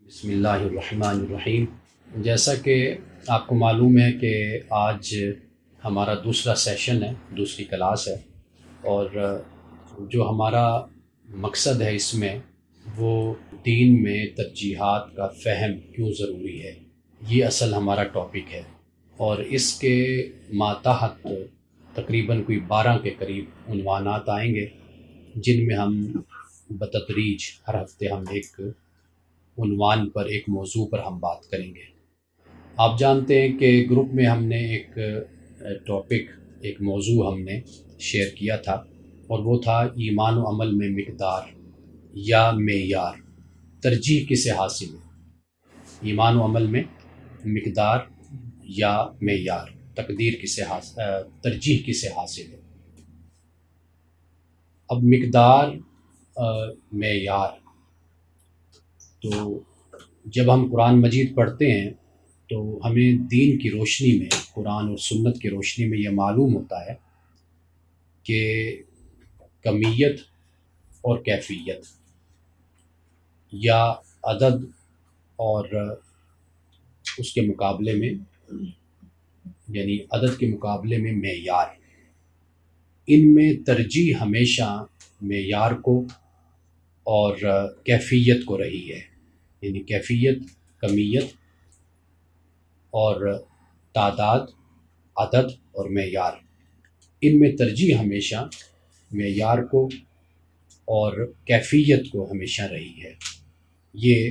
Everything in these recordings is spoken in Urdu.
بسم اللہ الرحمن الرحیم۔ جیسا کہ آپ کو معلوم ہے کہ آج ہمارا دوسرا سیشن ہے، دوسری کلاس ہے، اور جو ہمارا مقصد ہے اس میں وہ دین میں ترجیحات کا فہم کیوں ضروری ہے، یہ اصل ہمارا ٹاپک ہے۔ اور اس کے ماتحت تقریباً کوئی 12 کے قریب عنوانات آئیں گے، جن میں ہم بتدریج ہر ہفتے ہم ایک عنوان پر، ایک موضوع پر ہم بات کریں گے۔ آپ جانتے ہیں کہ گروپ میں ہم نے ایک ٹاپک، ایک موضوع ہم نے شیئر کیا تھا، اور وہ تھا ایمان و عمل میں مقدار یا معیار، ترجیح کسے حاصل ہے۔ ایمان و عمل میں مقدار یا معیار، تقدیر کسے حاصل، ترجیح کسے حاصل ہے۔ اب مقدار، معیار، تو جب ہم قرآن مجید پڑھتے ہیں تو ہمیں دین کی روشنی میں، قرآن اور سنت کی روشنی میں یہ معلوم ہوتا ہے کہ کمیت اور کیفیت، یا عدد اور اس کے مقابلے میں، یعنی عدد کے مقابلے میں معیار، ان میں ترجیح ہمیشہ معیار کو اور کیفیت کو رہی ہے۔ یعنی کیفیت، کمیت اور تعداد، عدد اور معیار، ان میں ترجیح ہمیشہ معیار کو اور کیفیت کو ہمیشہ رہی ہے۔ یہ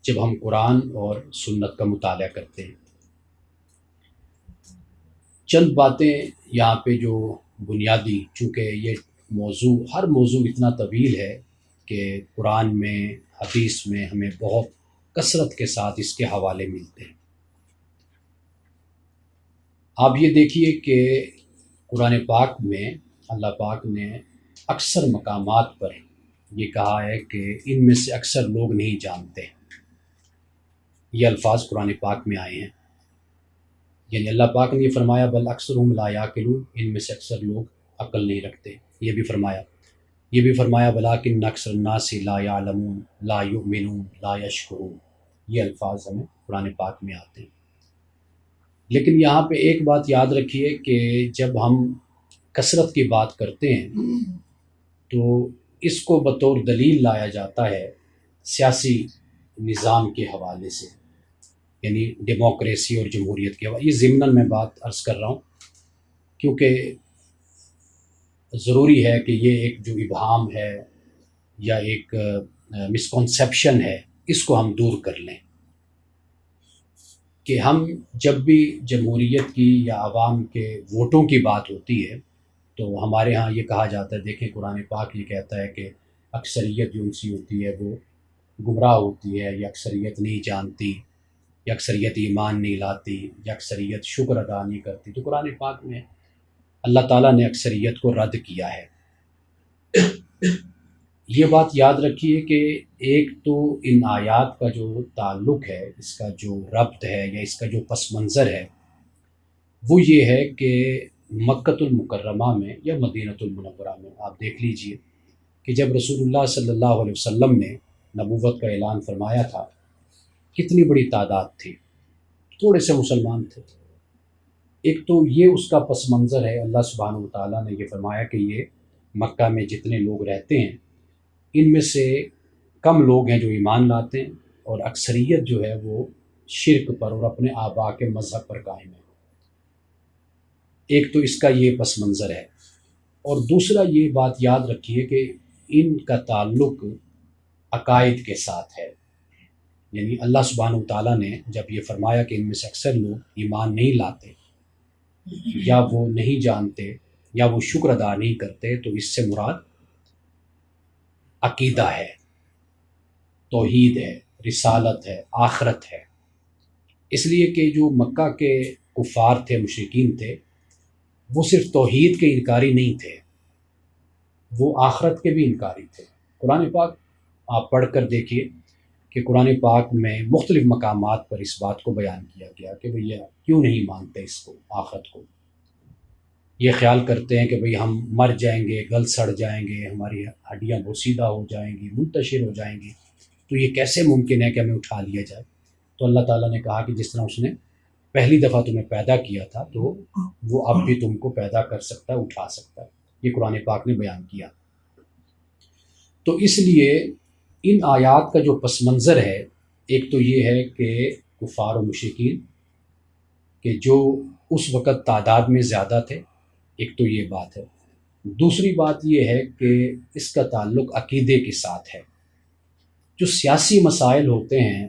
جب ہم قرآن اور سنت کا مطالعہ کرتے ہیں، چند باتیں یہاں پہ جو بنیادی، چونکہ یہ موضوع، ہر موضوع اتنا طویل ہے کہ قرآن میں، حدیث میں ہمیں بہت کثرت کے ساتھ اس کے حوالے ملتے ہیں۔ آپ یہ دیکھیے کہ قرآن پاک میں اللہ پاک نے اکثر مقامات پر یہ کہا ہے کہ ان میں سے اکثر لوگ نہیں جانتے۔ یہ الفاظ قرآن پاک میں آئے ہیں، یعنی اللہ پاک نے یہ فرمایا بل اکثرهم لا یعقلون، ان میں سے اکثر لوگ عقل نہیں رکھتے، یہ بھی فرمایا۔ یہ بھی فرمایا ولکن اکثر الناس لا یعلمون لا یؤمنون لا یشکرون، یہ الفاظ ہمیں قرآن پاک میں آتے ہیں۔ لیکن یہاں پہ ایک بات یاد رکھیے کہ جب ہم کثرت کی بات کرتے ہیں تو اس کو بطور دلیل لایا جاتا ہے سیاسی نظام کے حوالے سے، یعنی ڈیموکریسی اور جمہوریت کے حوالے۔ یہ ضمناً میں بات عرض کر رہا ہوں کیونکہ ضروری ہے کہ یہ ایک جو ابہام ہے یا ایک مسکنسیپشن ہے، اس کو ہم دور کر لیں کہ ہم جب بھی جمہوریت کی یا عوام کے ووٹوں کی بات ہوتی ہے تو ہمارے ہاں یہ کہا جاتا ہے، دیکھیں قرآن پاک یہ کہتا ہے کہ اکثریت جو ان سی ہوتی ہے وہ گمراہ ہوتی ہے، یا اکثریت نہیں جانتی، یا اکثریت ایمان نہیں لاتی، یا اکثریت شکر ادا نہیں کرتی۔ تو قرآن پاک میں اللہ تعالیٰ نے اکثریت کو رد کیا ہے۔ یہ بات یاد رکھیے کہ ایک تو ان آیات کا جو تعلق ہے، اس کا جو ربط ہے یا اس کا جو پس منظر ہے، وہ یہ ہے کہ مکۃ المکرمہ میں یا مدینۃ المنورہ میں آپ دیکھ لیجئے کہ جب رسول اللہ صلی اللہ علیہ وسلم نے نبوت کا اعلان فرمایا تھا، کتنی بڑی تعداد تھی، تھوڑے سے مسلمان تھے۔ ایک تو یہ اس کا پس منظر ہے، اللہ سبحانہ و تعالیٰ نے یہ فرمایا کہ یہ مکہ میں جتنے لوگ رہتے ہیں ان میں سے کم لوگ ہیں جو ایمان لاتے ہیں، اور اکثریت جو ہے وہ شرک پر اور اپنے آباء کے مذہب پر قائم ہے۔ ایک تو اس کا یہ پس منظر ہے، اور دوسرا یہ بات یاد رکھیے کہ ان کا تعلق عقائد کے ساتھ ہے۔ یعنی اللہ سبحانہ و تعالیٰ نے جب یہ فرمایا کہ ان میں سے اکثر لوگ ایمان نہیں لاتے، یا وہ نہیں جانتے، یا وہ شکر ادا نہیں کرتے، تو اس سے مراد عقیدہ ہے، توحید ہے، رسالت ہے، آخرت ہے۔ اس لیے کہ جو مکہ کے کفار تھے، مشرکین تھے، وہ صرف توحید کے انکاری نہیں تھے، وہ آخرت کے بھی انکاری تھے۔ قرآن پاک آپ پڑھ کر دیکھیے کہ قرآن پاک میں مختلف مقامات پر اس بات کو بیان کیا گیا کہ بھئی کیوں نہیں مانتے اس کو، آخرت کو۔ یہ خیال کرتے ہیں کہ بھئی ہم مر جائیں گے، گل سڑ جائیں گے، ہماری ہڈیاں بوسیدہ ہو جائیں گی، منتشر ہو جائیں گی، تو یہ کیسے ممکن ہے کہ ہمیں اٹھا لیا جائے؟ تو اللہ تعالیٰ نے کہا کہ جس طرح اس نے پہلی دفعہ تمہیں پیدا کیا تھا تو وہ اب بھی تم کو پیدا کر سکتا ہے، اٹھا سکتا ہے۔ یہ قرآن پاک نے بیان کیا۔ تو اس لیے ان آیات کا جو پس منظر ہے، ایک تو یہ ہے کہ کفار و مشرکین کہ جو اس وقت تعداد میں زیادہ تھے، ایک تو یہ بات ہے۔ دوسری بات یہ ہے کہ اس کا تعلق عقیدے کے ساتھ ہے۔ جو سیاسی مسائل ہوتے ہیں،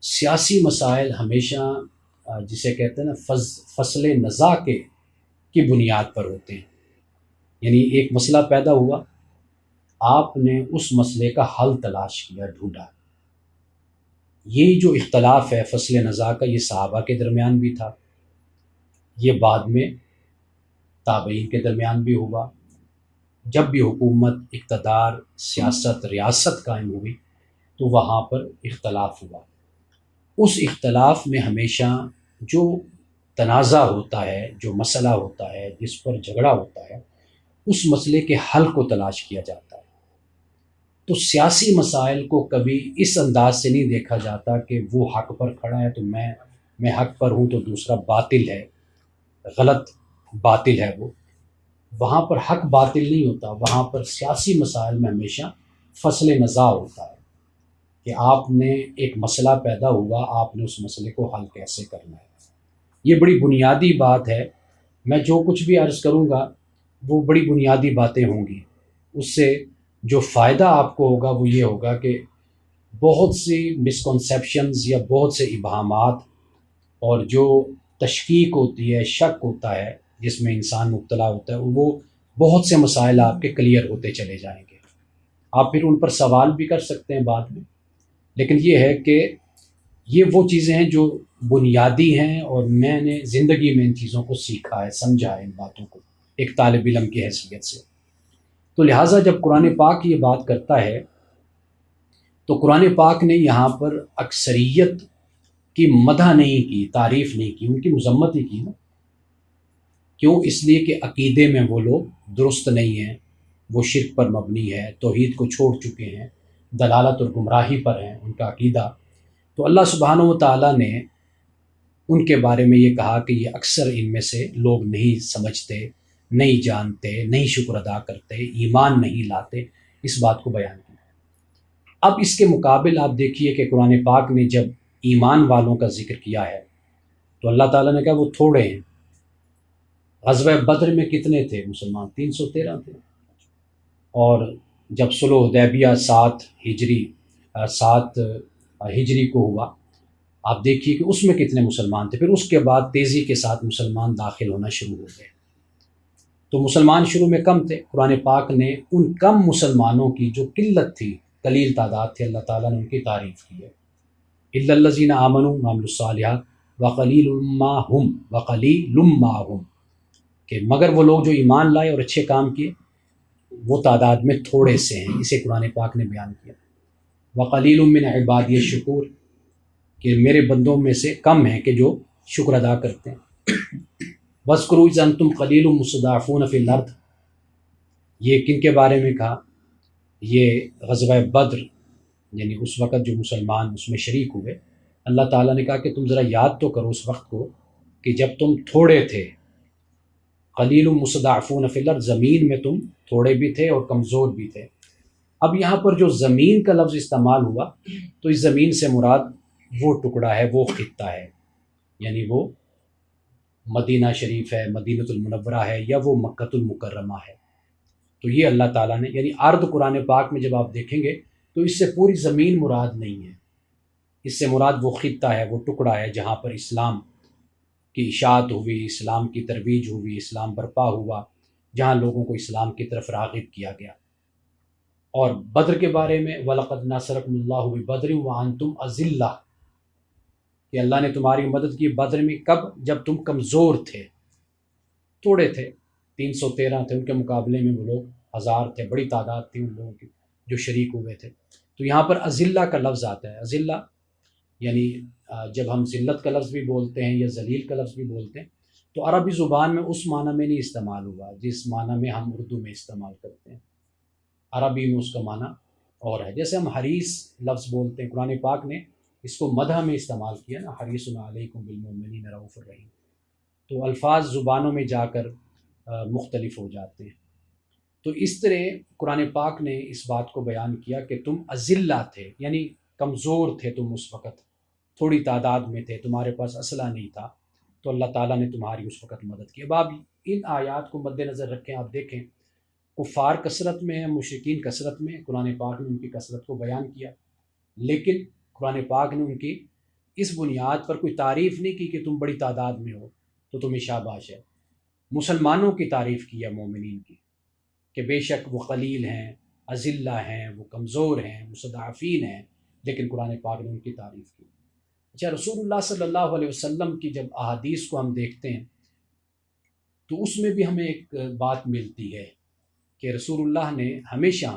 سیاسی مسائل ہمیشہ جسے کہتے ہیں نا فصل نزاع کی بنیاد پر ہوتے ہیں۔ یعنی ایک مسئلہ پیدا ہوا، آپ نے اس مسئلے کا حل تلاش کیا، ڈھونڈا۔ یہ جو اختلاف ہے فصل نزاع کا، یہ صحابہ کے درمیان بھی تھا، یہ بعد میں تابعین کے درمیان بھی ہوا۔ جب بھی حکومت، اقتدار، سیاست، ریاست قائم ہوئی تو وہاں پر اختلاف ہوا۔ اس اختلاف میں ہمیشہ جو تنازع ہوتا ہے، جو مسئلہ ہوتا ہے، جس پر جھگڑا ہوتا ہے، اس مسئلے کے حل کو تلاش کیا جاتا ہے۔ تو سیاسی مسائل کو کبھی اس انداز سے نہیں دیکھا جاتا کہ وہ حق پر کھڑا ہے تو میں حق پر ہوں تو دوسرا باطل ہے، غلط باطل ہے۔ وہ وہاں پر حق باطل نہیں ہوتا، وہاں پر سیاسی مسائل میں ہمیشہ فصل نزاع ہوتا ہے کہ آپ نے ایک مسئلہ پیدا ہوا، آپ نے اس مسئلے کو حل کیسے کرنا ہے۔ یہ بڑی بنیادی بات ہے۔ میں جو کچھ بھی عرض کروں گا وہ بڑی بنیادی باتیں ہوں گی، اس سے جو فائدہ آپ کو ہوگا وہ یہ ہوگا کہ بہت سی مسکنسیپشنز یا بہت سے ابہامات اور جو تشکیک ہوتی ہے، شک ہوتا ہے جس میں انسان مبتلا ہوتا ہے، وہ بہت سے مسائل آپ کے کلیئر ہوتے چلے جائیں گے۔ آپ پھر ان پر سوال بھی کر سکتے ہیں بعد میں، لیکن یہ ہے کہ یہ وہ چیزیں ہیں جو بنیادی ہیں، اور میں نے زندگی میں ان چیزوں کو سیکھا ہے، سمجھا ہے ان باتوں کو ایک طالب علم کی حیثیت سے۔ تو لہٰذا جب قرآن پاک یہ بات کرتا ہے تو قرآن پاک نے یہاں پر اکثریت کی مدح نہیں کی، تعریف نہیں کی، ان کی مذمت ہی کی نا۔ کیوں؟ اس لیے کہ عقیدے میں وہ لوگ درست نہیں ہیں، وہ شرک پر مبنی ہے، توحید کو چھوڑ چکے ہیں، دلالت اور گمراہی پر ہیں ان کا عقیدہ۔ تو اللہ سبحانہ و تعالیٰ نے ان کے بارے میں یہ کہا کہ یہ اکثر ان میں سے لوگ نہیں سمجھتے، نہیں جانتے، نہیں شکر ادا کرتے، ایمان نہیں لاتے، اس بات کو بیان کیا۔ اب اس کے مقابل آپ دیکھیے کہ قرآن پاک نے جب ایمان والوں کا ذکر کیا ہے تو اللہ تعالیٰ نے کہا وہ تھوڑے ہیں۔ غزوہ بدر میں کتنے تھے مسلمان؟ 313 تھے۔ اور جب صلح حدیبیہ 7 ہجری کو ہوا، آپ دیکھیے کہ اس میں کتنے مسلمان تھے۔ پھر اس کے بعد تیزی کے ساتھ مسلمان داخل ہونا شروع ہو گئے۔ تو مسلمان شروع میں کم تھے، قرآن پاک نے ان کم مسلمانوں کی جو قلت تھی، قلیل تعداد تھی، اللہ تعالیٰ نے ان کی تعریف کی ہے۔ الا الذین آمنوا وعملوا الصالحات وقلیل ما هم، کہ مگر وہ لوگ جو ایمان لائے اور اچھے کام کیے وہ تعداد میں تھوڑے سے ہیں، اسے قرآن پاک نے بیان کیا۔ وقلیل من عبادی الشکور، کہ میرے بندوں میں سے کم ہیں کہ جو شکر ادا کرتے ہیں۔ وَاذْكُرُوا إِذْ أَنْتُمْ قَلِيلٌ مُسْتَضْعَفُونَ فِي الْأَرْضِ، یہ کن کے بارے میں کہا؟ یہ غزوہ بدر، یعنی اس وقت جو مسلمان اس میں شریک ہوئے، اللہ تعالیٰ نے کہا کہ تم ذرا یاد تو کرو اس وقت کو کہ جب تم تھوڑے تھے، قلیل مستضعفون فی الارض، زمین میں تم تھوڑے بھی تھے اور کمزور بھی تھے۔ اب یہاں پر جو زمین کا لفظ استعمال ہوا تو اس زمین سے مراد وہ ٹکڑا ہے، وہ خطہ ہے، یعنی وہ مدینہ شریف ہے، مدینۃ المنورہ ہے، یا وہ مکۃ المکرمہ ہے۔ تو یہ اللہ تعالیٰ نے، یعنی ارض قرآن پاک میں جب آپ دیکھیں گے تو اس سے پوری زمین مراد نہیں ہے، اس سے مراد وہ خطہ ہے، وہ ٹکڑا ہے جہاں پر اسلام کی اشاعت ہوئی، اسلام کی ترویج ہوئی، اسلام برپا ہوا، جہاں لوگوں کو اسلام کی طرف راغب کیا گیا۔ اور بدر کے بارے میں وَلَقَدْ نَصَرَكُمُ اللَّهُ بِبَدْرٍ وَأَنْتُمْ أَذِلَّةٌ، کہ اللہ نے تمہاری مدد کی بدر میں، کب؟ جب تم کمزور تھے، تھوڑے تھے، 313 تھے، ان کے مقابلے میں وہ لوگ 1000 تھے، بڑی تعداد تھی ان لوگوں کی جو شریک ہوئے تھے۔ تو یہاں پر اذلہ کا لفظ آتا ہے۔ اذلہ یعنی جب ہم ذلت کا لفظ بھی بولتے ہیں یا ذلیل کا لفظ بھی بولتے ہیں تو عربی زبان میں اس معنی میں نہیں استعمال ہوا جس معنی میں ہم اردو میں استعمال کرتے ہیں۔ عربی میں اس کا معنی اور ہے. جیسے ہم حریص لفظ بولتے ہیں، قرآن پاک نے اس کو مدح میں استعمال کیا نا، حریص علیکم بالمؤمنین رؤوف الرحیم. تو الفاظ زبانوں میں جا کر مختلف ہو جاتے ہیں. تو اس طرح قرآن پاک نے اس بات کو بیان کیا کہ تم اذلہ تھے، یعنی کمزور تھے تم اس وقت، تھوڑی تعداد میں تھے، تمہارے پاس اسلحہ نہیں تھا، تو اللہ تعالیٰ نے تمہاری اس وقت مدد کی. اب آپ ان آیات کو مد نظر رکھیں، آپ دیکھیں کفار کثرت میں ہیں، مشرکین کثرت میں ہیں، قرآن پاک نے ان کی کثرت کو بیان کیا، لیکن قرآن پاک نے ان کی اس بنیاد پر کوئی تعریف نہیں کی کہ تم بڑی تعداد میں ہو تو تمہیں شاباش ہے. مسلمانوں کی تعریف کی ہے، مومنین کی، کہ بے شک وہ قلیل ہیں، اذلہ ہیں، وہ کمزور ہیں، مستضعفین ہیں، لیکن قرآن پاک نے ان کی تعریف کی. اچھا، رسول اللہ صلی اللہ علیہ وسلم کی جب احادیث کو ہم دیکھتے ہیں تو اس میں بھی ہمیں ایک بات ملتی ہے کہ رسول اللہ نے ہمیشہ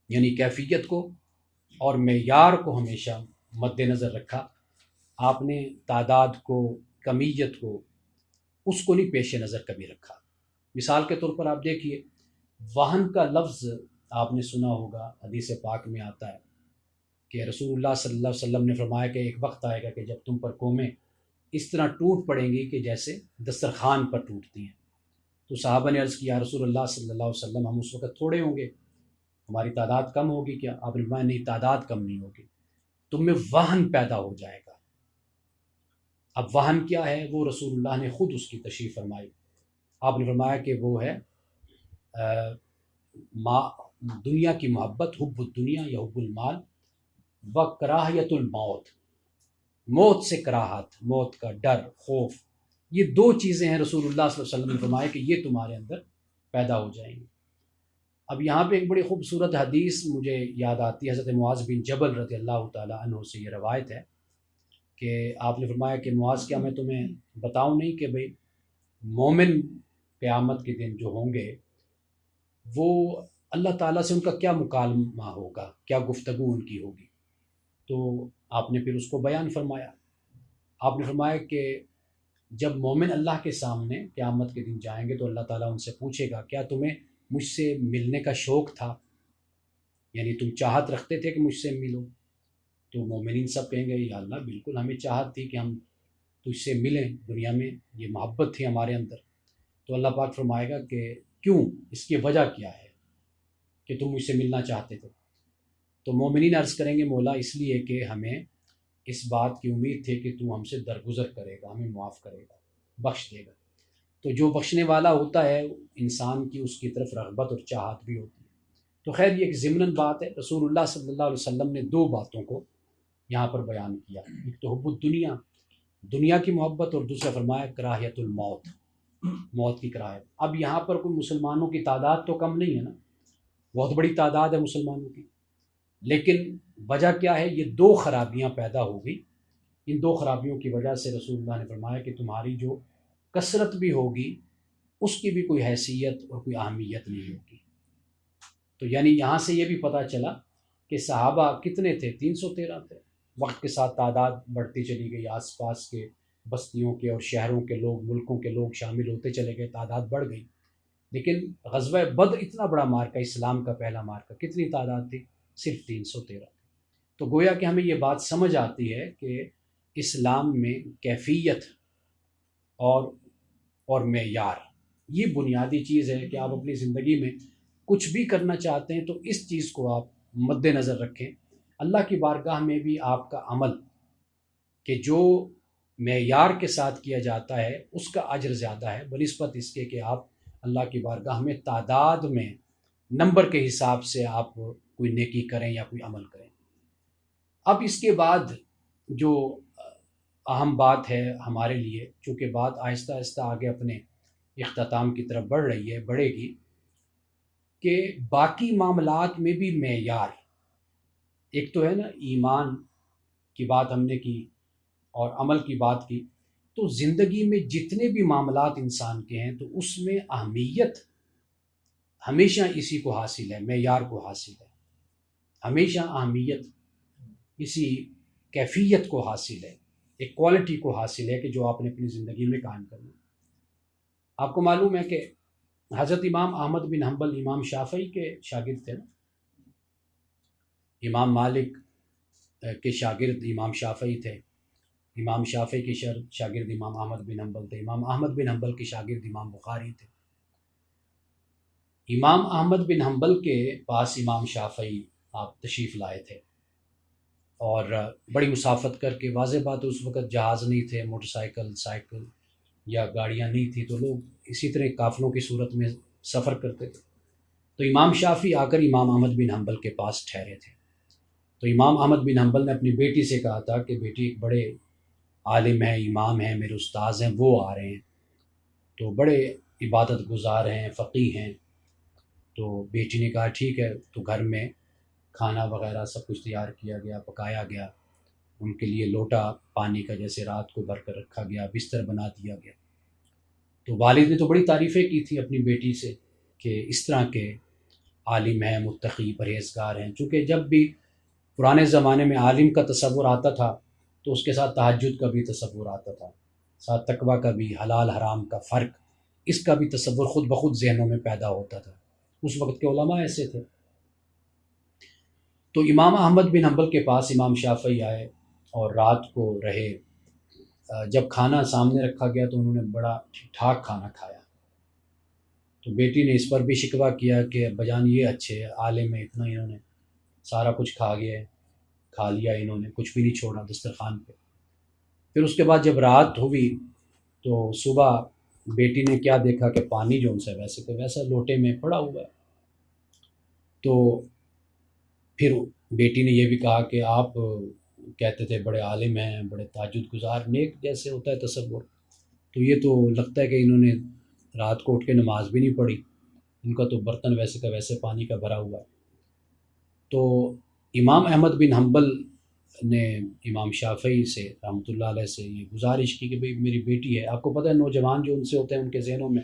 یعنی کیفیت کو اور معیار کو ہمیشہ مد نظر رکھا. آپ نے تعداد کو، کمیت کو، اس کو نہیں پیش نظر کبھی رکھا. مثال کے طور پر آپ دیکھیے، واہن کا لفظ آپ نے سنا ہوگا، حدیث پاک میں آتا ہے کہ رسول اللہ صلی اللہ علیہ وسلم نے فرمایا کہ ایک وقت آئے گا کہ جب تم پر قومیں اس طرح ٹوٹ پڑیں گی کہ جیسے دسترخوان پر ٹوٹتی ہیں. تو صحابہ نے عرض کیا رسول اللہ صلی اللہ علیہ وسلم ہم اس وقت تھوڑے ہوں گے، ہماری تعداد کم ہوگی کیا؟ آپ نے فرمایا نہیں، تعداد کم نہیں ہوگی، تم میں وہن پیدا ہو جائے گا. اب وہن کیا ہے؟ وہ رسول اللہ نے خود اس کی تشریح فرمائی. آپ نے فرمایا کہ وہ ہے دنیا کی محبت، حب الدنیا یا حب المال، و کراہیت الموت، موت سے کراہت، موت کا ڈر، خوف. یہ دو چیزیں ہیں رسول اللہ صلی اللہ علیہ وسلم نے فرمایا کہ یہ تمہارے اندر پیدا ہو جائیں گی. اب یہاں پہ ایک بڑی خوبصورت حدیث مجھے یاد آتی ہے، حضرت معاذ بن جبل رضی اللہ تعالیٰ عنہ سے یہ روایت ہے کہ آپ نے فرمایا کہ معاذ کیا میں تمہیں بتاؤں نہیں کہ بھئی مومن قیامت کے دن جو ہوں گے وہ اللہ تعالیٰ سے ان کا کیا مکالمہ ہوگا، کیا گفتگو ان کی ہوگی. تو آپ نے پھر اس کو بیان فرمایا. آپ نے فرمایا کہ جب مومن اللہ کے سامنے قیامت کے دن جائیں گے تو اللہ تعالیٰ ان سے پوچھے گا کیا تمہیں مجھ سے ملنے کا شوق تھا، یعنی تم چاہت رکھتے تھے کہ مجھ سے ملو؟ تو مومنین سب کہیں گے یا اللہ بالکل ہمیں چاہت تھی کہ ہم تجھ سے ملیں، دنیا میں یہ محبت تھی ہمارے اندر. تو اللہ پاک فرمائے گا کہ کیوں، اس کی وجہ کیا ہے کہ تم مجھ سے ملنا چاہتے تھے؟ تو مومنین عرض کریں گے مولا اس لیے کہ ہمیں اس بات کی امید تھی کہ تو ہم سے درگزر کرے گا، ہمیں معاف کرے گا، بخش دے گا. تو جو بخشنے والا ہوتا ہے انسان کی اس کی طرف رغبت اور چاہت بھی ہوتی ہے. تو خیر یہ ایک ضمناً بات ہے. رسول اللہ صلی اللہ علیہ وسلم نے دو باتوں کو یہاں پر بیان کیا، ایک تو حب الدنیا، دنیا کی محبت، اور دوسرا فرمایا کراہیت الموت، موت کی کراہیت. اب یہاں پر کوئی مسلمانوں کی تعداد تو کم نہیں ہے نا، بہت بڑی تعداد ہے مسلمانوں کی، لیکن وجہ کیا ہے؟ یہ دو خرابیاں پیدا ہو گئی. ان دو خرابیوں کی وجہ سے رسول اللہ نے فرمایا کہ تمہاری جو کثرت بھی ہوگی اس کی بھی کوئی حیثیت اور کوئی اہمیت نہیں ہوگی. تو یعنی یہاں سے یہ بھی پتہ چلا کہ صحابہ کتنے تھے؟ 313 تھے. وقت کے ساتھ تعداد بڑھتی چلی گئی، آس پاس کے بستیوں کے اور شہروں کے لوگ، ملکوں کے لوگ شامل ہوتے چلے گئے، تعداد بڑھ گئی. لیکن غزوہ بدر اتنا بڑا مارکہ، اسلام کا پہلا مارکہ، کتنی تعداد تھی؟ صرف 313. تو گویا کہ ہمیں یہ بات سمجھ آتی ہے کہ اسلام میں کیفیت اور معیار یہ بنیادی چیز ہے کہ آپ اپنی زندگی میں کچھ بھی کرنا چاہتے ہیں تو اس چیز کو آپ مد نظر رکھیں. اللہ کی بارگاہ میں بھی آپ کا عمل کہ جو معیار کے ساتھ کیا جاتا ہے اس کا اجر زیادہ ہے بنسبت اس کے کہ آپ اللہ کی بارگاہ میں تعداد میں نمبر کے حساب سے آپ کوئی نیکی کریں یا کوئی عمل کریں. اب اس کے بعد جو اہم بات ہے ہمارے لیے، چونکہ بات آہستہ آہستہ آگے اپنے اختتام کی طرف بڑھے گی، کہ باقی معاملات میں بھی معیار، ایک تو ہے نا ایمان کی بات ہم نے کی اور عمل کی بات کی، تو زندگی میں جتنے بھی معاملات انسان کے ہیں تو اس میں اہمیت ہمیشہ اسی کو حاصل ہے، معیار کو حاصل ہے. ہمیشہ اہمیت اسی کیفیت کو حاصل ہے، ایک کوالٹی کو حاصل ہے کہ جو آپ نے اپنی زندگی میں قائم کرنا. آپ کو معلوم ہے کہ حضرت امام احمد بن حنبل امام شافعی کے شاگرد تھے نا، امام مالک کے شاگرد امام شافعی تھے، امام شافعی کے شاگرد امام احمد بن حنبل تھے، امام احمد بن حنبل کے شاگرد امام بخاری تھے۔ امام احمد بن حنبل کے پاس امام شافعی آپ تشریف لائے تھے، اور بڑی مسافت کر کے، واضح بات ہے اس وقت جہاز نہیں تھے، موٹر سائیکل یا گاڑیاں نہیں تھیں، تو لوگ اسی طرح قافلوں کی صورت میں سفر کرتے تھے۔ تو امام شافعی آ کر امام احمد بن حنبل کے پاس ٹھہرے تھے۔ تو امام احمد بن حنبل نے اپنی بیٹی سے کہا تھا کہ بیٹی، ایک بڑے عالم ہیں، امام ہیں، میرے استاذ ہیں، وہ آ رہے ہیں، تو بڑے عبادت گزار ہیں، فقیہ ہیں۔ تو بیٹی نے کہا ٹھیک ہے، تو گھر میں کھانا وغیرہ سب کچھ تیار کیا گیا، پکایا گیا، ان کے لیے لوٹا پانی کا جیسے رات کو بھر کر رکھا گیا، بستر بنا دیا گیا۔ تو والد نے تو بڑی تعریفیں کی تھی اپنی بیٹی سے کہ اس طرح کے عالم ہیں، متقی، پرہیزگار ہیں، چونکہ جب بھی پرانے زمانے میں عالم کا تصور آتا تھا تو اس کے ساتھ تہجد کا بھی تصور آتا تھا، ساتھ تقوی کا بھی، حلال حرام کا فرق، اس کا بھی تصور خود بخود ذہنوں میں پیدا ہوتا تھا۔ اس وقت کے علماء ایسے تھے۔ تو امام احمد بن حنبل کے پاس امام شافعی آئے اور رات کو رہے۔ جب کھانا سامنے رکھا گیا تو انہوں نے بڑا ٹھیک ٹھاک کھانا کھایا۔ تو بیٹی نے اس پر بھی شکوہ کیا کہ بجان یہ اچھے عالم ہیں، اتنا انہوں نے سارا کچھ کھا لیا، انہوں نے کچھ بھی نہیں چھوڑا دسترخوان پہ۔ پھر اس کے بعد جب رات ہوئی تو صبح بیٹی نے کیا دیکھا کہ پانی جو ان سے ویسے کہ ویسا لوٹے میں پڑا ہوا ہے۔ تو پھر بیٹی نے یہ بھی کہا کہ آپ کہتے تھے بڑے عالم ہیں، بڑے تہجد گزار، نیک جیسے ہوتا ہے تصور، تو یہ تو لگتا ہے کہ انہوں نے رات کو اٹھ کے نماز بھی نہیں پڑھی، ان کا تو برتن ویسے کا ویسے پانی کا بھرا ہوا ہے۔ تو امام احمد بن حنبل نے امام شافعی سے رحمۃ اللہ علیہ سے یہ گزارش کی کہ بھئی میری بیٹی ہے، آپ کو پتہ ہے نوجوان جو ان سے ہوتے ہیں ان کے ذہنوں میں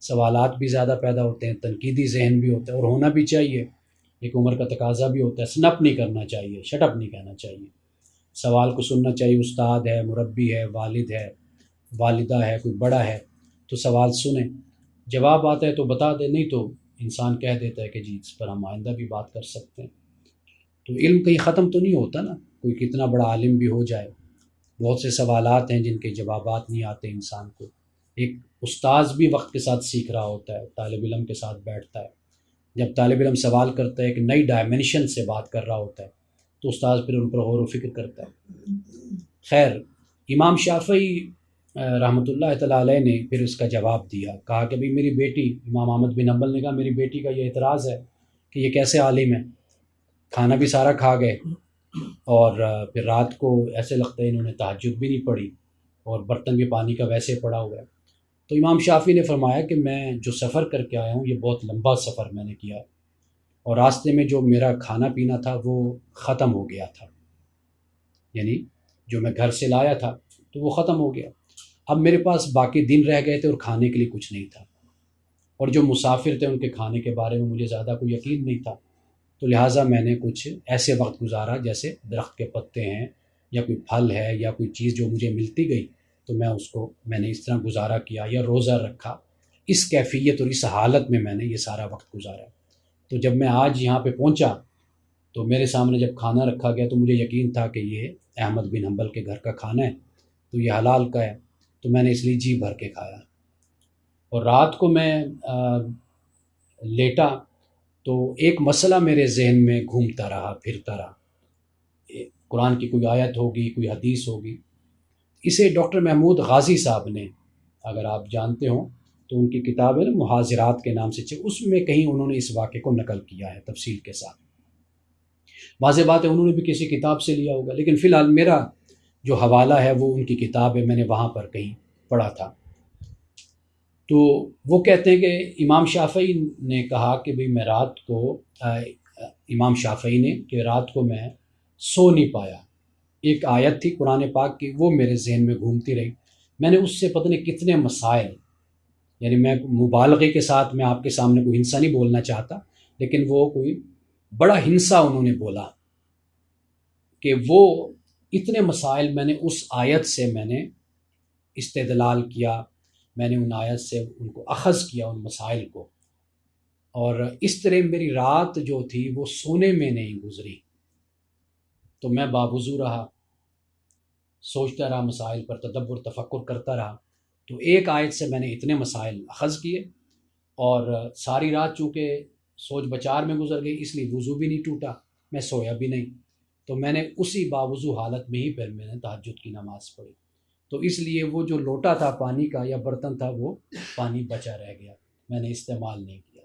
سوالات بھی زیادہ پیدا ہوتے ہیں، تنقیدی ذہن بھی ہوتا ہے، اور ہونا بھی چاہیے، ایک عمر کا تقاضا بھی ہوتا ہے، سنپ نہیں کرنا چاہیے، شٹ اپ نہیں کہنا چاہیے، سوال کو سننا چاہیے، استاد ہے، مربی ہے، والد ہے، والدہ ہے، کوئی بڑا ہے تو سوال سنیں، جواب آتا ہے تو بتا دیں، نہیں تو انسان کہہ دیتا ہے کہ جی اس پر ہم آئندہ بھی بات کر سکتے ہیں۔ تو علم کہیں ختم تو نہیں ہوتا نا، کوئی کتنا بڑا عالم بھی ہو جائے، بہت سے سوالات ہیں جن کے جوابات نہیں آتے انسان کو۔ ایک استاذ بھی وقت کے ساتھ سیکھ رہا ہوتا ہے، طالب علم کے ساتھ بیٹھتا ہے، جب طالب علم سوال کرتا ہے ایک نئی ڈائمنشن سے بات کر رہا ہوتا ہے تو استاذ پھر ان پر غور و فکر کرتا ہے۔ خیر، امام شافعی رحمۃ اللہ تعالیٰ علیہ نے پھر اس کا جواب دیا، کہا کہ بھئی میری بیٹی، امام احمد بن حنبل نے کہا میری بیٹی کا یہ اعتراض ہے کہ یہ کیسے عالم ہے، کھانا بھی سارا کھا گئے، اور پھر رات کو ایسے لگتا ہے انہوں نے تہجد بھی نہیں پڑھی، اور برتن بھی پانی کا ویسے پڑا ہوا ہے۔ تو امام شافعی نے فرمایا کہ میں جو سفر کر کے آیا ہوں یہ بہت لمبا سفر میں نے کیا، اور راستے میں جو میرا کھانا پینا تھا وہ ختم ہو گیا تھا، یعنی جو میں گھر سے لایا تھا تو وہ ختم ہو گیا، اب میرے پاس باقی دن رہ گئے تھے اور کھانے کے لیے کچھ نہیں تھا، اور جو مسافر تھے ان کے کھانے کے بارے میں مجھے زیادہ کوئی یقین نہیں تھا، تو لہٰذا میں نے کچھ ایسے وقت گزارا جیسے درخت کے پتے ہیں یا کوئی پھل ہے یا کوئی چیز جو مجھے ملتی گئی تو میں نے اس طرح گزارا کیا، یا روزہ رکھا، اس کیفیت اور اس حالت میں میں نے یہ سارا وقت گزارا۔ تو جب میں آج یہاں پہ پہنچا تو میرے سامنے جب کھانا رکھا گیا تو مجھے یقین تھا کہ یہ احمد بن حنبل کے گھر کا کھانا ہے، تو یہ حلال کا ہے، تو میں نے اس لیے جی بھر کے کھایا۔ اور رات کو میں لیٹا تو ایک مسئلہ میرے ذہن میں گھومتا رہا، پھرتا رہا، قرآن کی کوئی آیت ہوگی، کوئی حدیث ہوگی۔ اسے ڈاکٹر محمود غازی صاحب نے، اگر آپ جانتے ہوں تو ان کی کتاب ہے نا محاذرات کے نام سے، اس میں کہیں انہوں نے اس واقعے کو نقل کیا ہے تفصیل کے ساتھ۔ واضح بات ہے انہوں نے بھی کسی کتاب سے لیا ہوگا، لیکن فی الحال میرا جو حوالہ ہے وہ ان کی کتاب ہے، میں نے وہاں پر کہیں پڑھا تھا۔ تو وہ کہتے ہیں کہ امام شافعی نے کہا کہ بھئی میں رات کو امام شافعی نے کہ رات کو میں سو نہیں پایا، ایک آیت تھی قرآن پاک کی وہ میرے ذہن میں گھومتی رہی، میں نے اس سے پتہ نہیں کتنے مسائل، یعنی میں مبالغے کے ساتھ میں آپ کے سامنے کوئی ہنسا نہیں بولنا چاہتا، لیکن وہ کوئی بڑا ہنسا انہوں نے بولا کہ وہ اتنے مسائل میں نے اس آیت سے میں نے استدلال کیا، میں نے ان آیت سے ان کو اخذ کیا ان مسائل کو، اور اس طرح میری رات جو تھی وہ سونے میں نہیں گزری، تو میں باوضو رہا، سوچتا رہا، مسائل پر تدبر تفکر کرتا رہا، تو ایک آیت سے میں نے اتنے مسائل اخذ کیے، اور ساری رات چونکہ سوچ بچار میں گزر گئی، اس لیے وضو بھی نہیں ٹوٹا، میں سویا بھی نہیں، تو میں نے اسی باوضو حالت میں ہی پھر میں نے تہجد کی نماز پڑھی، تو اس لیے وہ جو لوٹا تھا پانی کا یا برتن تھا وہ پانی بچا رہ گیا، میں نے استعمال نہیں کیا۔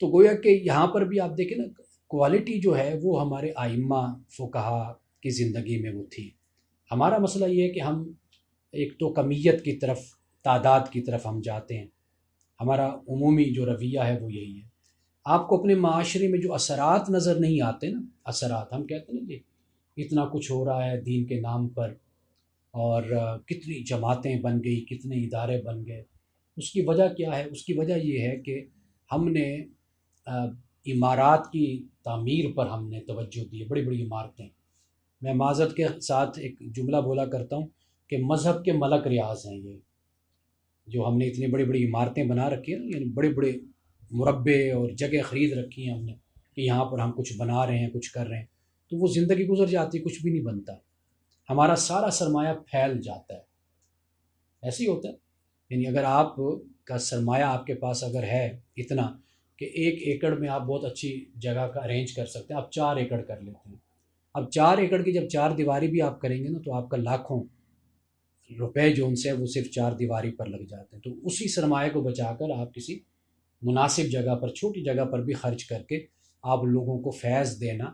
تو گویا کہ یہاں پر بھی آپ دیکھیں نا، کوالٹی جو ہے وہ ہمارے ائمہ فقہا کی زندگی میں وہ تھی۔ ہمارا مسئلہ یہ ہے کہ ہم ایک تو کمیت کی طرف، تعداد کی طرف ہم جاتے ہیں، ہمارا عمومی جو رویہ ہے وہ یہی ہے۔ آپ کو اپنے معاشرے میں جو اثرات نظر نہیں آتے نا، اثرات ہم کہتے ہیں نا جی اتنا کچھ ہو رہا ہے دین کے نام پر، اور کتنی جماعتیں بن گئی، کتنے ادارے بن گئے، اس کی وجہ کیا ہے؟ اس کی وجہ یہ ہے کہ ہم نے عمارات کی تعمیر پر ہم نے توجہ دی، بڑی بڑی عمارتیں۔ میں معذرت کے ساتھ ایک جملہ بولا کرتا ہوں کہ مذہب کے ملک ریاض ہیں یہ، جو ہم نے اتنی بڑی بڑی عمارتیں بنا رکھی ہیں نا، یعنی بڑے بڑے مربع اور جگہ خرید رکھی ہیں ہم نے کہ یہاں پر ہم کچھ بنا رہے ہیں، کچھ کر رہے ہیں، تو وہ زندگی گزر جاتی، کچھ بھی نہیں بنتا، ہمارا سارا سرمایہ پھیل جاتا ہے۔ ایسے ہی ہوتا ہے، یعنی اگر آپ کا سرمایہ آپ کے پاس اگر ہے اتنا کہ 1 ایکڑ میں آپ بہت اچھی جگہ کا ارینج کر سکتے ہیں، آپ 4 ایکڑ کر لیتے ہیں، اب 4 ایکڑ کی جب 4 دیواری بھی آپ کریں گے نا، تو آپ کا لاکھوں روپے جو ان سے وہ صرف 4 دیواری پر لگ جاتے ہیں، تو اسی سرمایہ کو بچا کر آپ کسی مناسب جگہ پر، چھوٹی جگہ پر بھی خرچ کر کے آپ لوگوں کو فیض دینا